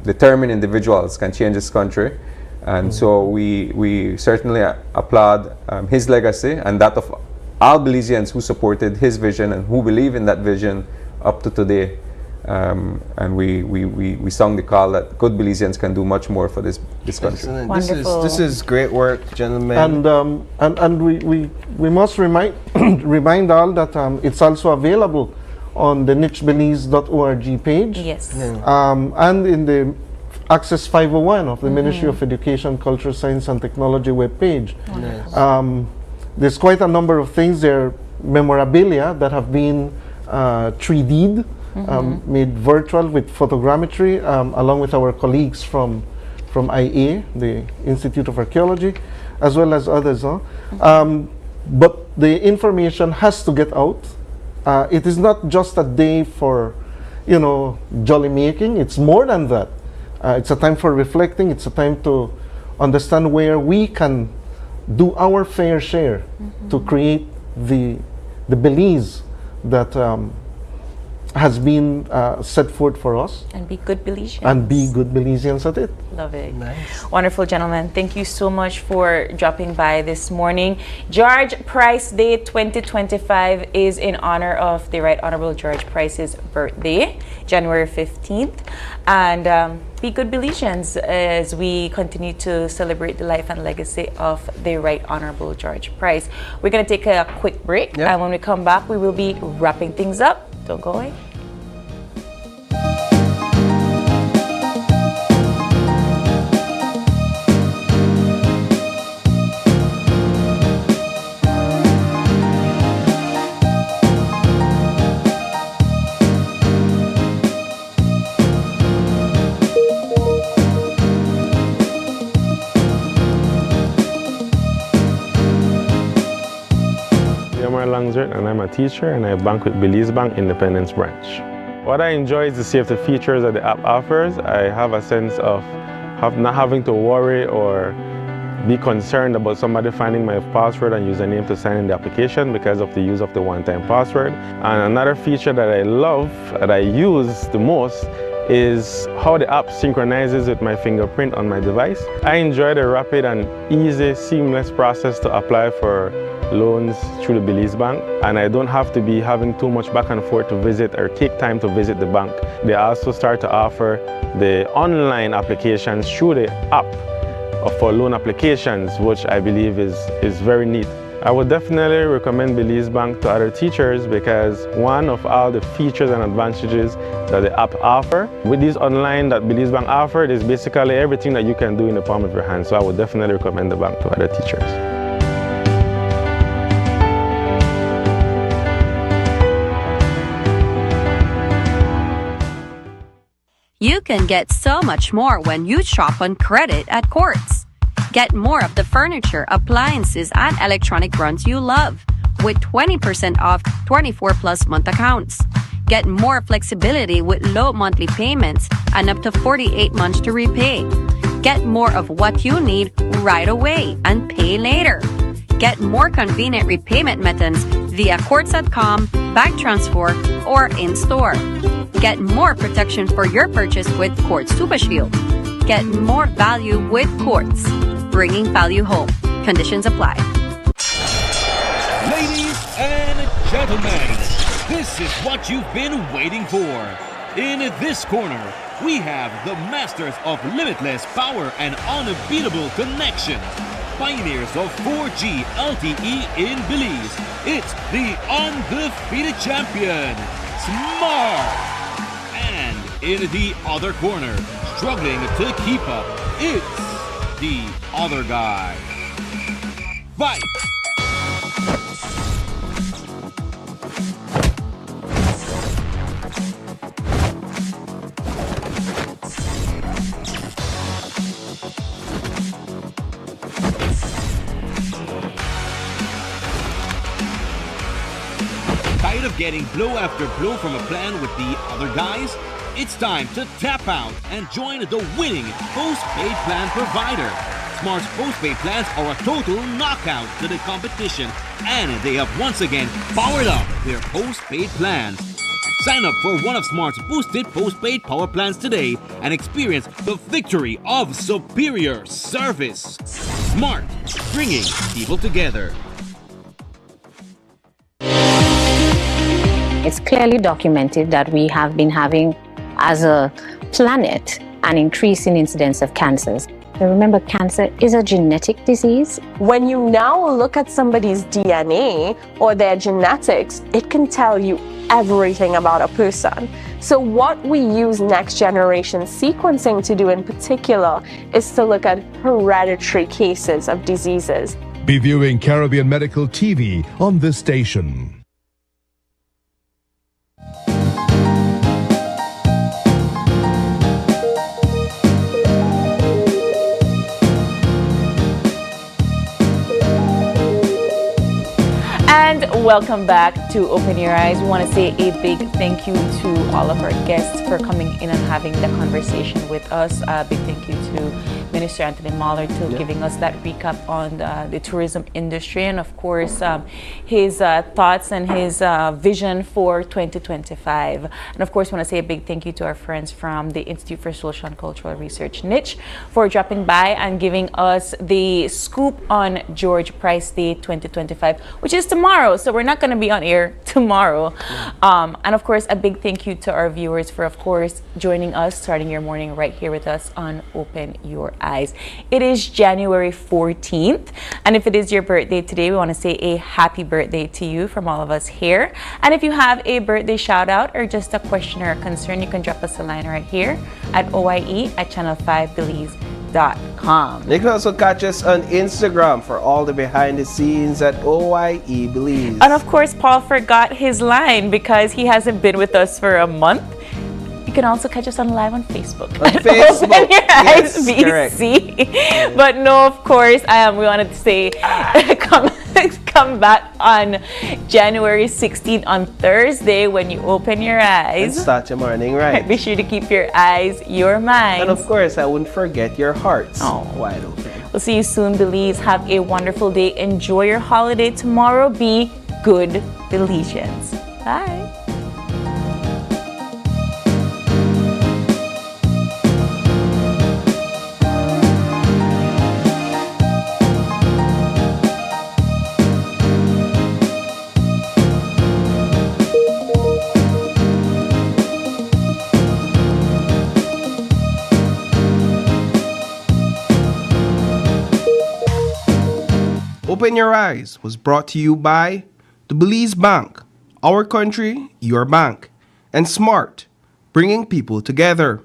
determined individuals, can change this country. And so we certainly applaud his legacy and that of all Belizeans who supported his vision and who believe in that vision up to today. And we sung the call that good Belizeans can do much more for this country. This is great work, gentlemen. And we must remind all that it's also available on the nichebelize.org page. Yes. And in the Access 501 of the Ministry of Education, Culture, Science and Technology webpage. There's quite a number of things there, memorabilia that have been 3D'd, made virtual with photogrammetry, along with our colleagues from IA, the Institute of Archaeology, as well as others. But the information has to get out. It is not just a day for, jolly making. It's more than that. It's a time for reflecting. It's a time to understand where we can do our fair share to create the Belize that has been set forth for us. And be good Belizeans. And be good Belizeans at it. Love it. Nice. Wonderful, gentlemen. Thank you so much for dropping by this morning. George Price Day 2025 is in honor of the Right Honorable George Price's birthday, January 15th. And be good Belizeans as we continue to celebrate the life and legacy of the Right Honorable George Price. We're going to take a quick break. And when we come back, we will be wrapping things up. Don't go away. And I'm a teacher and I bank with Belize Bank Independence Branch. What I enjoy is the safety features that the app offers. I have a sense of not having to worry or be concerned about somebody finding my password and username to sign in the application because of the use of the one-time password. And another feature that I love, that I use the most, is how the app synchronizes with my fingerprint on my device. I enjoy the rapid and easy, seamless process to apply for loans through the Belize Bank, and I don't have to be having too much back and forth to visit or take time to visit the bank. They also start to offer the online applications through the app for loan applications, which I believe is very neat. I would definitely recommend Belize Bank to other teachers because one of all the features and advantages that the app offer. With these online that Belize Bank offered is basically everything that you can do in the palm of your hand. So I would definitely recommend the bank to other teachers. You can get so much more when you shop on credit at Quartz. Get more of the furniture, appliances, and electronic runs you love with 20% off 24+ month accounts. Get more flexibility with low monthly payments and up to 48 months to repay. Get more of what you need right away and pay later. Get more convenient repayment methods via Quartz.com, bank transfer, or in-store. Get more protection for your purchase with Quartz Super Shield. Get more value with Quartz, bringing value home. Conditions apply. Ladies and gentlemen, this is what you've been waiting for. In this corner, we have the masters of limitless power and unbeatable connection. Pioneers of 4G LTE in Belize. It's the undefeated champion, Smart. And in the other corner, struggling to keep up, it's the other guy. Fight! Tired of getting blow after blow from a plan with the other guys? It's time to tap out and join the winning postpaid plan provider. Smart's postpaid plans are a total knockout to the competition, and they have once again powered up their postpaid plans. Sign up for one of Smart's boosted postpaid power plans today and experience the victory of superior service. Smart, bringing people together. It's clearly documented that we have been having, as a planet, an increase in incidence of cancers. And remember, cancer is a genetic disease. When you now look at somebody's DNA or their genetics, it can tell you everything about a person. So what we use next generation sequencing to do in particular is to look at hereditary cases of diseases. Be viewing Caribbean Medical TV on this station. And welcome back to Open Your Eyes. We want to say a big thank you to all of our guests for coming in and having the conversation with us. A big thank you to Minister Anthony Mahler to giving us that recap on the tourism industry, and of course his thoughts and his vision for 2025. And of course, I want to say a big thank you to our friends from the Institute for Social and Cultural Research, NICH, for dropping by and giving us the scoop on George Price Day 2025, which is tomorrow. So we're not going to be on air tomorrow. And of course, a big thank you to our viewers for, of course, joining us, starting your morning right here with us on Open Your Eyes. It is January 14th, and if it is your birthday today, we want to say a happy birthday to you from all of us here. And if you have a birthday shout out or just a question or a concern, you can drop us a line right here at oye@channel5belize.com. You can also catch us on Instagram for all the behind the scenes at OYE Belize. And of course, Paul forgot his line because he hasn't been with us for a month. You can also catch us on live on Facebook. On Facebook. Open Your Eyes Yes, BC. But no, of course, we wanted to say come back on January 16th on Thursday when you open your eyes. And start your morning right. Be sure to keep your eyes, your mind. And of course, I wouldn't forget your hearts wide open. We'll see you soon, Belize. Have a wonderful day. Enjoy your holiday tomorrow. Be good Belizeans. Bye. Open Your Eyes was brought to you by the Belize Bank, our country, your bank, and Smart, bringing people together.